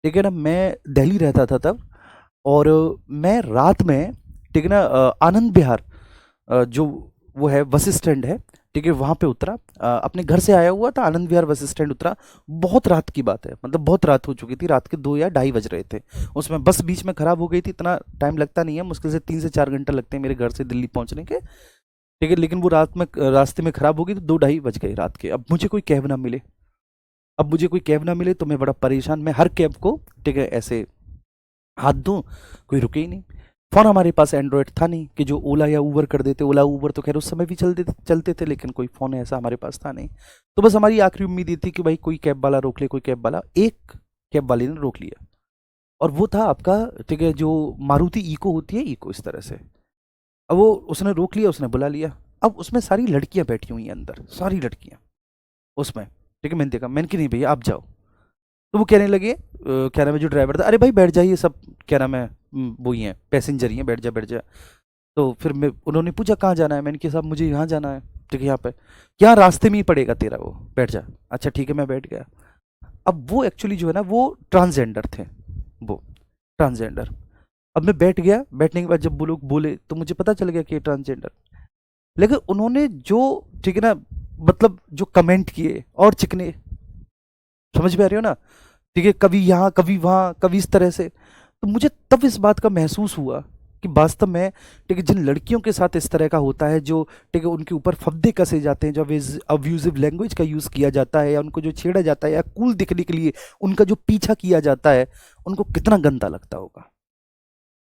ठीक है ना, मैं दिल्ली रहता था तब, और मैं रात में, ठीक है ना, आनंद विहार, जो वो है बस स्टैंड है, ठीक है, वहाँ पे उतरा। अपने घर से आया हुआ था, आनंद विहार बस स्टैंड उतरा। बहुत रात की बात है, मतलब बहुत रात हो चुकी थी, रात के 2 या ढाई बज रहे थे। उसमें बस बीच में खराब हो गई थी, इतना टाइम लगता नहीं है, मुश्किल से 3 से 4 घंटे लगते हैं मेरे घर से दिल्ली पहुंचने के। ठीक है, लेकिन वो रात में रास्ते में खराब हो गई तो 2 ढाई बज गए रात के। अब मुझे कोई कैब ना मिले, अब मुझे कोई कैब ना मिले तो मैं बड़ा परेशान, मैं हर कैब को, ठीक है, ऐसे हाथ दूं, कोई रुके ही नहीं। फ़ोन हमारे पास एंड्रॉयड था नहीं कि जो ओला या ऊबर कर देते, ओला ऊबर तो खैर उस समय भी चलते थे, लेकिन कोई फ़ोन ऐसा हमारे पास था नहीं। तो बस हमारी आखिरी उम्मीद ये थी कि भाई कोई कैब वाला रोक ले, कोई कैब वाला। एक कैब वाले ने रोक लिया, और वो था आपका, ठीक है, जो मारुति इको होती है, इको इस तरह से। अब वो उसने रोक लिया, उसने बुला लिया। अब उसमें सारी लड़कियां बैठी हुई हैं अंदर, सारी लड़कियां उसमें। ठीक है, मैंने देखा, मैंने कि नहीं भैया आप जाओ। तो वो कहने लगे, क्या नाम है जो ड्राइवर था, अरे भाई बैठ जाइए सब, क्या नाम है, वो ही हैं, पैसेंजर ही हैं, बैठ जा बैठ जा। तो फिर मैं, उन्होंने पूछा कहाँ जाना है, मैंने कहा साहब मुझे यहाँ जाना है, ठीक है, यहाँ पे क्या रास्ते में ही पड़ेगा तेरा, वो बैठ जा। अच्छा ठीक है, मैं बैठ गया। अब वो एक्चुअली जो है ना, वो ट्रांसजेंडर थे, वो ट्रांसजेंडर। अब मैं बैठ गया, बैठने के बाद जब वो लोग बोले तो मुझे पता चल गया कि ये ट्रांसजेंडर। लेकिन उन्होंने जो, ठीक है ना, मतलब जो कमेंट किए और चिकने, समझ में आ रहे हो ना, ठीक है, कभी यहाँ कभी वहाँ कभी इस तरह से। तो मुझे तब इस बात का महसूस हुआ कि वास्तव में, ठीक है, जिन लड़कियों के साथ इस तरह का होता है, जो, ठीक है, उनके ऊपर फब्दे कसे जाते हैं, जो अब्यूजिव लैंग्वेज का यूज़ किया जाता है, या उनको जो छेड़ा जाता है, या कूल दिखने के लिए उनका जो पीछा किया जाता है, उनको कितना गंदा लगता होगा।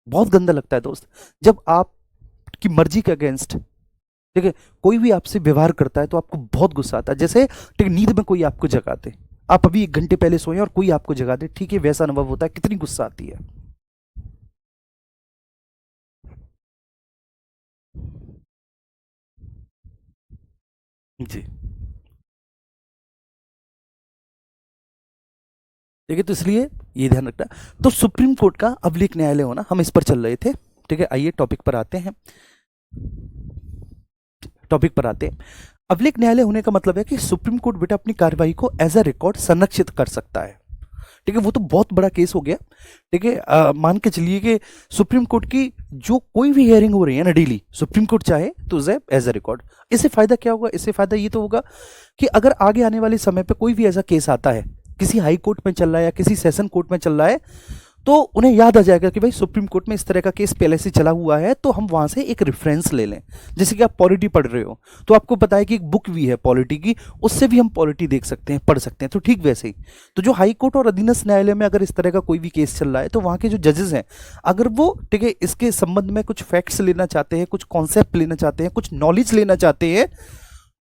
बहुत गंदा लगता है दोस्त, जब आपकी मर्जी के अगेंस्ट, ठीक है, कोई भी आपसे व्यवहार करता है तो आपको बहुत गुस्सा आता है। जैसे, ठीक है, नींद में कोई आपको जगा दे, आप अभी 1 घंटे पहले सोए और कोई आपको जगा दे, ठीक है, वैसा अनुभव होता है, कितनी गुस्सा आती है। जी, ठीक है, तो इसलिए ये ध्यान रखना। तो सुप्रीम कोर्ट का अभिलेख न्यायालय होना, हम इस पर चल रहे थे। ठीक है, आइए टॉपिक पर आते हैं, टॉपिक पर आते हैं। अभिलेख न्यायालय होने का मतलब है कि सुप्रीम कोर्ट बेटा अपनी कार्यवाही को एज अ रिकॉर्ड संरक्षित कर सकता है। ठीक है, वो तो बहुत बड़ा केस हो गया। ठीक है, मान के चलिए कि सुप्रीम कोर्ट की जो कोई भी हियरिंग हो रही है ना डेली, सुप्रीम कोर्ट चाहे तो एज अ रिकॉर्ड। इससे फायदा क्या होगा, इससे फायदा ये तो होगा कि अगर आगे आने वाले समय पे कोई भी ऐसा केस आता है, किसी हाई कोर्ट में चल रहा है या किसी सेशन कोर्ट में चल रहा है, तो उन्हें याद आ जाएगा कि भाई सुप्रीम कोर्ट में इस तरह का केस पहले से चला हुआ है, तो हम वहां से एक रेफरेंस ले लें। जैसे कि आप पॉलिटी पढ़ रहे हो, तो आपको पता है कि एक बुक भी है पॉलिटी की, उससे भी हम पॉलिटी देख सकते हैं, पढ़ सकते हैं। तो ठीक वैसे ही, तो जो हाई कोर्ट और अधीनस्थ न्यायालय में अगर इस तरह का कोई भी केस चल रहा है, तो वहाँ के जो जजेस हैं, अगर वो, ठीक है, इसके संबंध में कुछ फैक्ट्स लेना चाहते हैं, कुछ कॉन्सेप्ट लेना चाहते हैं, कुछ नॉलेज लेना चाहते हैं,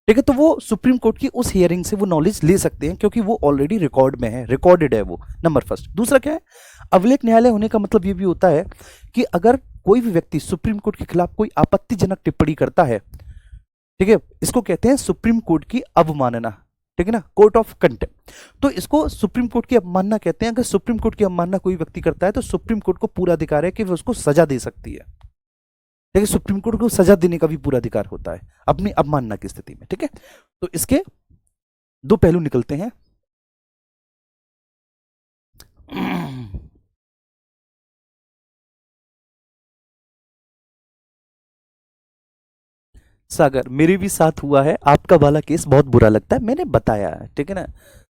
ठीक है, तो वो सुप्रीम कोर्ट की उस हियरिंग से वो नॉलेज ले सकते हैं, क्योंकि वो ऑलरेडी रिकॉर्ड में है, रिकॉर्डेड है वो, नंबर फर्स्ट। दूसरा क्या है, अभिलेख न्यायालय होने का मतलब ये भी होता है कि अगर कोई भी व्यक्ति सुप्रीम कोर्ट के खिलाफ कोई आपत्तिजनक टिप्पणी करता है, ठीक है, इसको कहते हैं सुप्रीम कोर्ट की अवमानना। ठीक है ना, कोर्ट ऑफ कंटेम्प्ट। तो इसको सुप्रीम कोर्ट की अवमानना कहते हैं। अगर सुप्रीम कोर्ट की अवमानना कोई व्यक्ति करता है, तो सुप्रीम कोर्ट को पूरा अधिकार है कि वो उसको सजा दे सकती है। ठीक है, सुप्रीम कोर्ट को सजा देने का भी पूरा अधिकार होता है अपनी अवमानना की स्थिति में। ठीक है, तो इसके दो पहलू निकलते हैं। सागर, मेरे भी साथ हुआ है। आपका वाला केस बहुत बुरा लगता है, मैंने बताया है, ठीक है ना।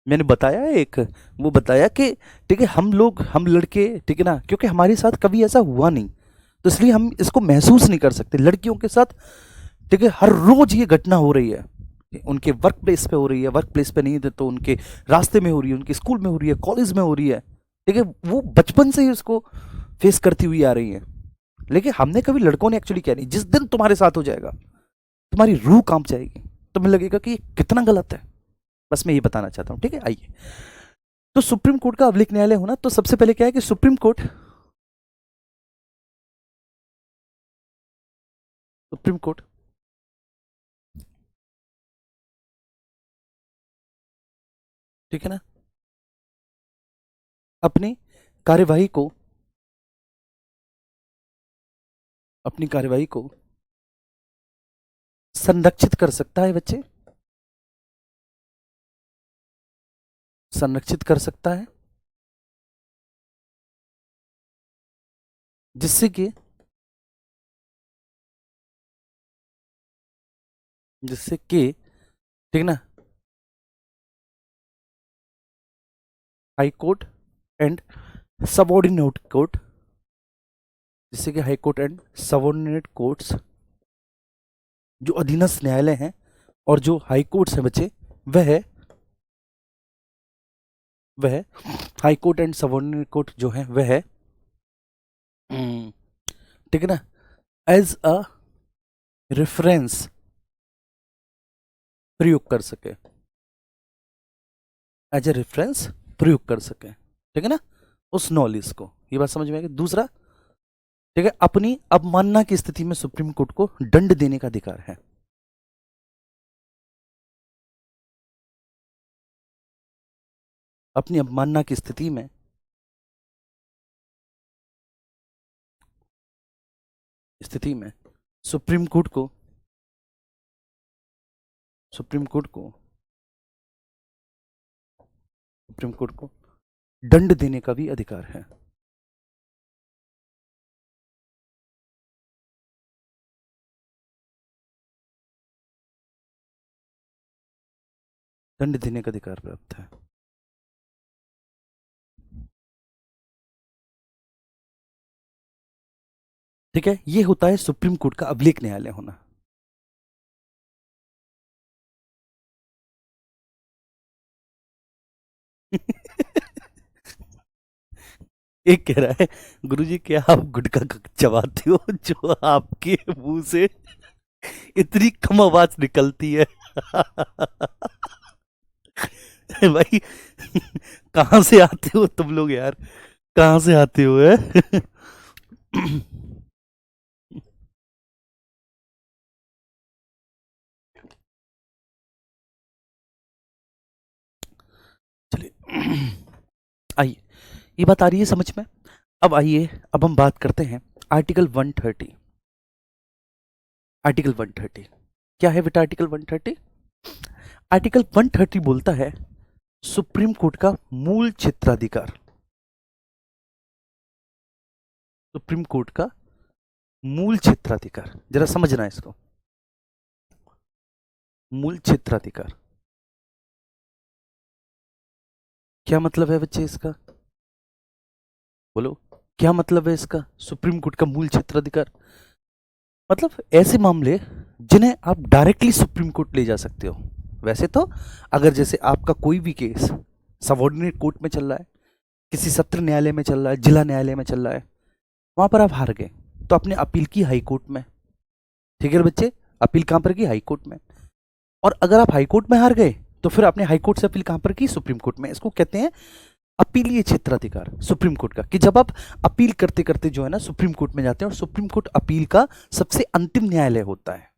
मैंने बताया है एक, वो बताया कि ठीक है हम लोग, हम लड़के, ठीक है ना, क्योंकि हमारे साथ कभी ऐसा हुआ नहीं, तो इसलिए हम इसको महसूस नहीं कर सकते। लड़कियों के साथ ठीक है हर रोज ये घटना हो रही है, उनके वर्क प्लेस पे हो रही है, वर्क प्लेस पे नहीं तो उनके रास्ते में हो रही है, उनके स्कूल में हो रही है, कॉलेज में हो रही है, ठीक है। वो बचपन से ही उसको फेस करती हुई आ रही है। लेकिन हमने कभी, लड़कों ने एक्चुअली क्या नहीं, जिस दिन तुम्हारे साथ हो जाएगा तुम्हारी रूह कांप जाएगी, तुम्हें लगेगा कि ये कितना गलत है। बस मैं ये बताना चाहता हूँ, ठीक है। आइए, तो सुप्रीम कोर्ट का अभिलेख न्यायालय होना, तो सबसे पहले क्या है कि सुप्रीम कोर्ट ठीक है ना, अपनी कार्यवाही को, अपनी कार्यवाही को संरक्षित कर सकता है बच्चे, संरक्षित कर सकता है, जिससे कि, ठीक ना, high court and subordinate court, जिससे कि high court and subordinate courts, जो अधीनस्थ न्यायालय हैं और जो हाई कोर्ट्स हैं बच्चे, वह वह high court and subordinate court जो है वह ठीक है ना, एज अ रेफरेंस प्रयोग कर सके, एज ए रेफरेंस प्रयोग कर सके, ठीक है ना, उस नॉलेज को। ये बात समझ में आएगी। दूसरा, ठीक है, अपनी अवमानना की स्थिति में सुप्रीम कोर्ट को दंड देने का अधिकार है। अपनी अवमानना की स्थिति में सुप्रीम कोर्ट को, सुप्रीम कोर्ट को सुप्रीम कोर्ट को दंड देने का भी अधिकार है। दंड देने का अधिकार प्राप्त है। ठीक है, ये होता है सुप्रीम कोर्ट का अभिलेख न्यायालय होना। एक कह रहा है, गुरुजी क्या आप गुटखा चबाते हो जो आपके मुंह से इतनी कम आवाज निकलती है? भाई कहाँ से आते हो तुम लोग यार, कहाँ से आते हो है? चलिए, आइए, ये बात आ रही है समझ में। अब आइए, अब हम बात करते हैं आर्टिकल 130। आर्टिकल 130 क्या है बेटा? आर्टिकल 130, आर्टिकल 130 बोलता है सुप्रीम कोर्ट का मूल क्षेत्राधिकार। सुप्रीम कोर्ट का मूल क्षेत्राधिकार, जरा समझना इसको। मूल क्षेत्राधिकार क्या मतलब है बच्चे इसका? बोलो, क्या मतलब है इसका? सुप्रीम कोर्ट का मूल क्षेत्राधिकार मतलब ऐसे मामले जिन्हें आप डायरेक्टली सुप्रीम कोर्ट ले जा सकते हो। वैसे तो अगर जैसे आपका कोई भी केस सबऑर्डिनेट कोर्ट में चल रहा है, किसी सत्र न्यायालय में चल रहा है, जिला न्यायालय में चल रहा है, वहां पर आप हार गए तो आपने अपील की हाई कोर्ट में। ठीक है बच्चे, अपील कहां पर की? हाई कोर्ट में। और अगर आप हाई कोर्ट में हार गए तो फिर आपने हाई कोर्ट से अपील कहां पर की? सुप्रीम कोर्ट में। इसको कहते हैं अपीलीय क्षेत्राधिकार सुप्रीम कोर्ट का, कि जब आप अपील करते करते जो है ना सुप्रीम कोर्ट में जाते हैं, और सुप्रीम कोर्ट अपील का सबसे अंतिम न्यायालय होता है।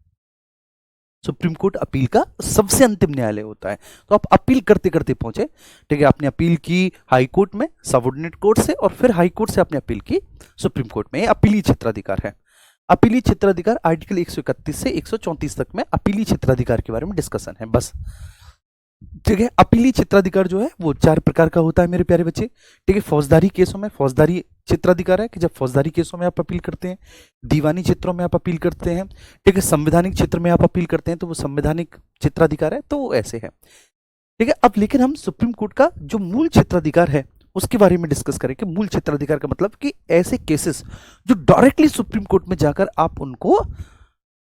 सुप्रीम कोर्ट अपील का सबसे अंतिम न्यायालय होता है। तो आप अपील करते करते पहुंचे, ठीक है, आपने अपील की हाई कोर्ट में सबऑर्डिनेट कोर्ट से, और फिर हाई कोर्ट से आपने अपील की सुप्रीम कोर्ट में। ये अपीलीय क्षेत्राधिकार है। अपीलीय क्षेत्राधिकार आर्टिकल 131 से 134 तक में अपीलीय क्षेत्राधिकार के बारे में डिस्कशन है बस। ठीक है, अपीलीय क्षेत्राधिकार जो है वो 4 प्रकार का होता है मेरे प्यारे बच्चे। ठीक है, फौजदारी केसों में फौजदारी क्षेत्राधिकार है कि जब फौजदारी केसों में आप अपील करते हैं, दीवानी क्षेत्रों में आप अपील करते हैं, ठीक है, संवैधानिक क्षेत्र में आप अपील करते हैं तो वो संवैधानिक क्षेत्राधिकार है, तो वो ऐसे है। ठीक है, अब लेकिन हम सुप्रीम कोर्ट का जो मूल क्षेत्राधिकार है उसके बारे में डिस्कस करें कि मूल क्षेत्राधिकार का मतलब कि ऐसे केसेस जो डायरेक्टली सुप्रीम कोर्ट में जाकर आप उनको,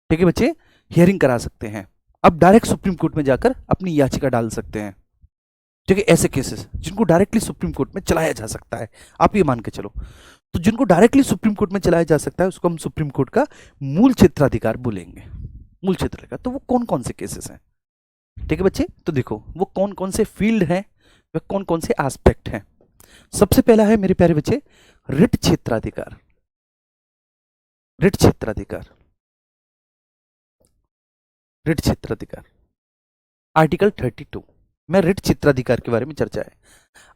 ठीक है बच्चे, हियरिंग करा सकते हैं। अब डायरेक्ट सुप्रीम कोर्ट में जाकर अपनी याचिका डाल सकते हैं। ठीक है, ऐसे केसेस जिनको डायरेक्टली सुप्रीम कोर्ट में चलाया जा सकता है, आप ये मान के चलो, तो जिनको डायरेक्टली सुप्रीम कोर्ट में चलाया जा सकता है उसको हम सुप्रीम कोर्ट का मूल क्षेत्राधिकार बोलेंगे। मूल क्षेत्राधिकार तो वो कौन कौन से केसेस हैं? ठीक है बच्चे, तो देखो वो कौन कौन से फील्ड हैं, वे कौन कौन से एस्पेक्ट हैं। सबसे पहला है मेरे प्यारे बच्चे रिट क्षेत्राधिकार। रिट क्षेत्राधिकार, रिट क्षेत्राधिकार, आर्टिकल 32 में रिट क्षेत्राधिकार के बारे में चर्चा है।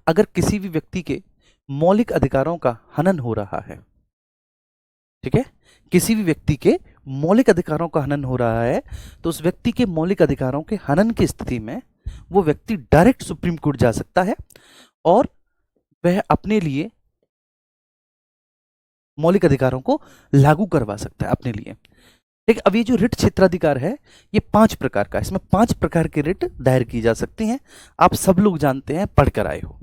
अगर किसी भी व्यक्ति के मौलिक अधिकारों का हनन हो रहा है, ठीक है, किसी भी व्यक्ति के मौलिक अधिकारों का हनन हो रहा है, तो उस व्यक्ति के मौलिक अधिकारों के हनन की स्थिति में वो व्यक्ति डायरेक्ट सुप्रीम कोर्ट जा सकता है और वह अपने लिए मौलिक अधिकारों को लागू करवा सकता है अपने लिए। ठीक, अब ये जो रिट क्षेत्राधिकार है ये 5 प्रकार का, इसमें 5 प्रकार के रिट दायर की जा सकती हैं। आप सब लोग जानते हैं, पढ़कर आए हो,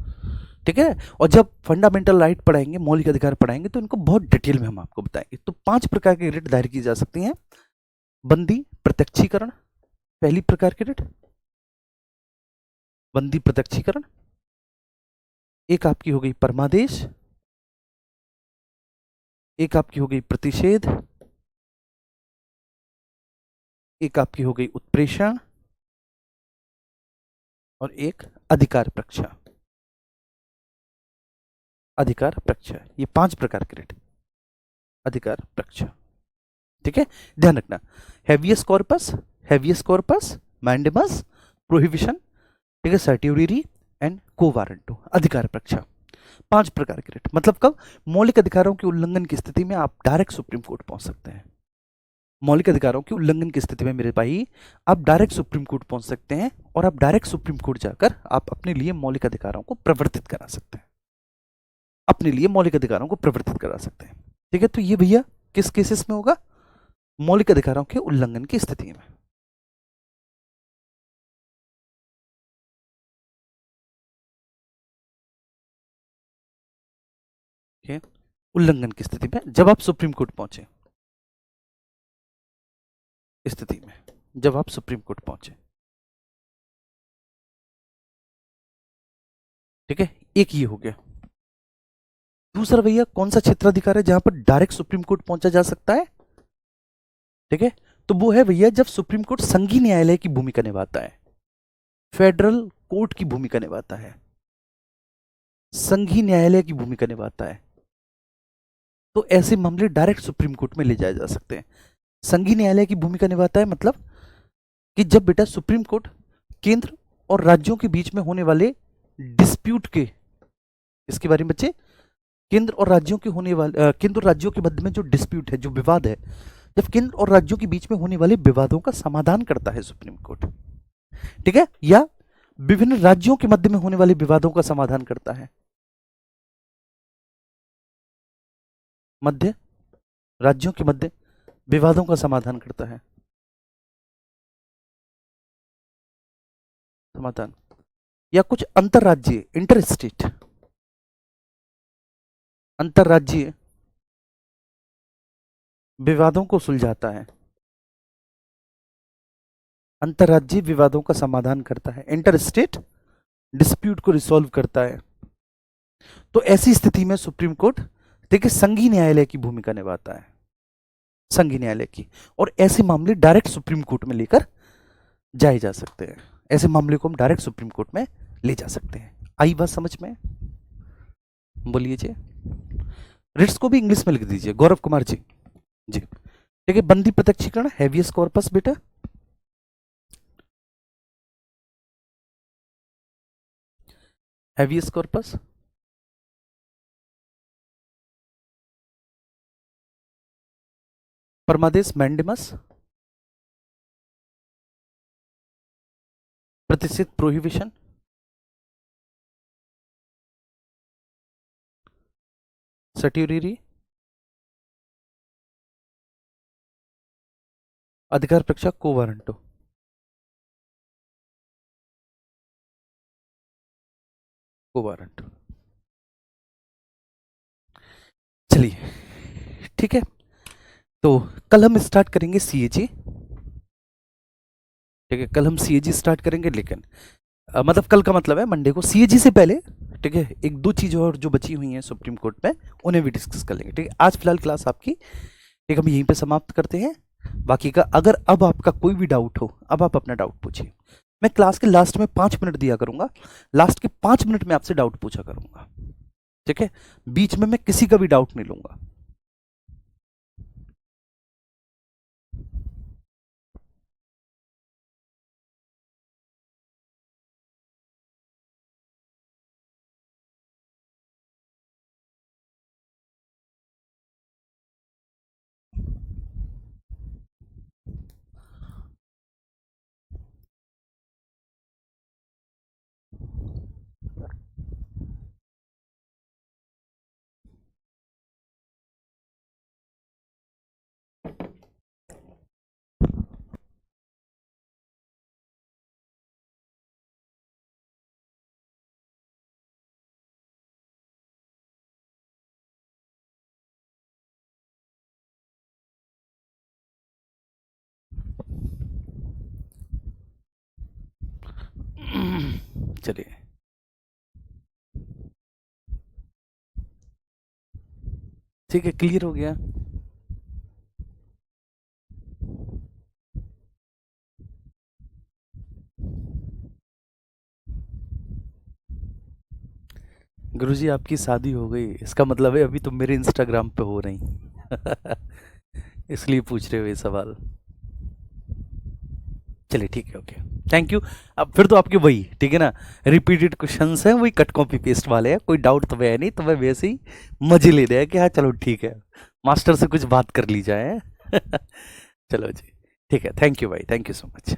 ठीक है, और जब फंडामेंटल राइट पढ़ाएंगे, मौलिक अधिकार पढ़ाएंगे तो इनको बहुत डिटेल में हम आपको बताएंगे। तो 5 प्रकार के रिट दायर की जा सकती हैं। बंदी प्रत्यक्षीकरण, पहली प्रकार की रिट बंदी प्रत्यक्षीकरण। एक आपकी हो गई परमादेश, एक आपकी हो गई प्रतिषेध, एक आपकी हो गई उत्प्रेषण और एक अधिकार प्रक्षा। अधिकार प्रक्षा, ये 5 प्रकार के रिट अधिकार प्रक्षा। ठीक है, ध्यान रखना, habeas corpus, habeas corpus, mandamus, prohibition, ठीक है, सर्टियोरी एंड को वारंटो, अधिकार प्रक्षा। 5 प्रकार के रिट, मतलब कब? मौलिक अधिकारों के उल्लंघन की स्थिति में आप डायरेक्ट सुप्रीम कोर्ट पहुंच सकते हैं। मौलिक अधिकारों के उल्लंघन की स्थिति में मेरे भाई आप डायरेक्ट सुप्रीम कोर्ट पहुंच सकते हैं और आप डायरेक्ट सुप्रीम कोर्ट जाकर आप अपने लिए मौलिक अधिकारों को प्रवर्तित करा सकते हैं, अपने लिए मौलिक अधिकारों को प्रवर्तित करा सकते हैं। ठीक है, तो ये भैया किस केसेस में होगा? मौलिक अधिकारों के उल्लंघन की स्थिति में। उल्लंघन की स्थिति में जब आप सुप्रीम कोर्ट पहुंचे, स्थिति में जब आप सुप्रीम कोर्ट पहुंचे। ठीक है, एक ये हो गया। दूसरा भैया कौन सा क्षेत्राधिकार है जहां पर डायरेक्ट सुप्रीम कोर्ट पहुंचा जा सकता है? ठीक है, तो वो है भैया जब सुप्रीम कोर्ट संघीय न्यायालय की भूमिका निभाता है, फेडरल कोर्ट की भूमिका निभाता है, संघीय न्यायालय की भूमिका निभाता है, तो ऐसे मामले डायरेक्ट सुप्रीम कोर्ट में ले जाए जा सकते हैं। संघीय न्यायालय की भूमिका निभाता है मतलब कि जब बेटा सुप्रीम कोर्ट केंद्र और राज्यों के बीच में होने वाले डिस्प्यूट के, इसके बारे में बच्चे, केंद्र और राज्यों के होने वाले केंद्र और राज्यों के मध्य में जो डिस्प्यूट है, जो विवाद है, जब केंद्र और राज्यों के बीच में होने वाले विवादों का समाधान करता है सुप्रीम कोर्ट, ठीक है, या विभिन्न राज्यों के मध्य में होने वाले विवादों का समाधान करता है, मध्य राज्यों के मध्य विवादों का समाधान करता है, समाधान, या कुछ अंतरराज्यीय, इंटरस्टेट, अंतरराज्यीय विवादों को सुलझाता है, अंतरराज्यीय विवादों का समाधान करता है, इंटरस्टेट डिस्प्यूट को रिसॉल्व करता है। तो ऐसी स्थिति में सुप्रीम कोर्ट, देखिए, संघीय न्यायालय की भूमिका निभाता है, संघीय न्यायालय की, और ऐसे मामले डायरेक्ट सुप्रीम कोर्ट में लेकर जाए जा सकते हैं। ऐसे मामले को हम डायरेक्ट सुप्रीम कोर्ट में ले जा सकते हैं। आई बात समझ में? बोलिए जी। रिट्स को भी इंग्लिश में लिख दीजिए, गौरव कुमार जी। जी, ठीक है, बंदी प्रत्यक्षीकरण, हैवियस कॉर्पस बेटा, हैवियस कॉर्पस, परमादेश मैंडेमस, प्रतिषेध प्रोहिबिशन, सट्यूरिटी, अधिकार परीक्षा को वारंटो, को वारंटो। चलिए ठीक है, तो कल हम स्टार्ट करेंगे सीएजी। ठीक है, कल हम सीएजी स्टार्ट करेंगे, लेकिन मतलब कल का मतलब है मंडे को। सीएजी से पहले ठीक है एक दो चीज़ और जो बची हुई हैं सुप्रीम कोर्ट में, उन्हें भी डिस्कस कर लेंगे। ठीक है, आज फिलहाल क्लास आपकी ठीक हम यहीं पे समाप्त करते हैं। बाकी का अगर अब आपका कोई भी डाउट हो, अब आप अपना डाउट पूछिए। मैं क्लास के लास्ट में 5 मिनट दिया करूंगा, लास्ट के 5 मिनट में आपसे डाउट पूछा करूंगा। ठीक है, बीच में मैं किसी का भी डाउट नहीं लूंगा। चलिए ठीक है, क्लियर हो गया। गुरुजी आपकी शादी हो गई, इसका मतलब है अभी तुम मेरे इंस्टाग्राम पे हो रही इसलिए पूछ रहे हो ये सवाल। चलिए ठीक है, ओके, थैंक यू। अब फिर तो आपके वही ठीक है ना, रिपीटेड क्वेश्चंस हैं, वही कट कॉपी पेस्ट वाले हैं, कोई डाउट तो है नहीं, तो मैं वैसे ही मजे ले रहा है कि हाँ चलो ठीक है, मास्टर से कुछ बात कर ली जाए चलो जी ठीक है, थैंक यू भाई, थैंक यू सो मच।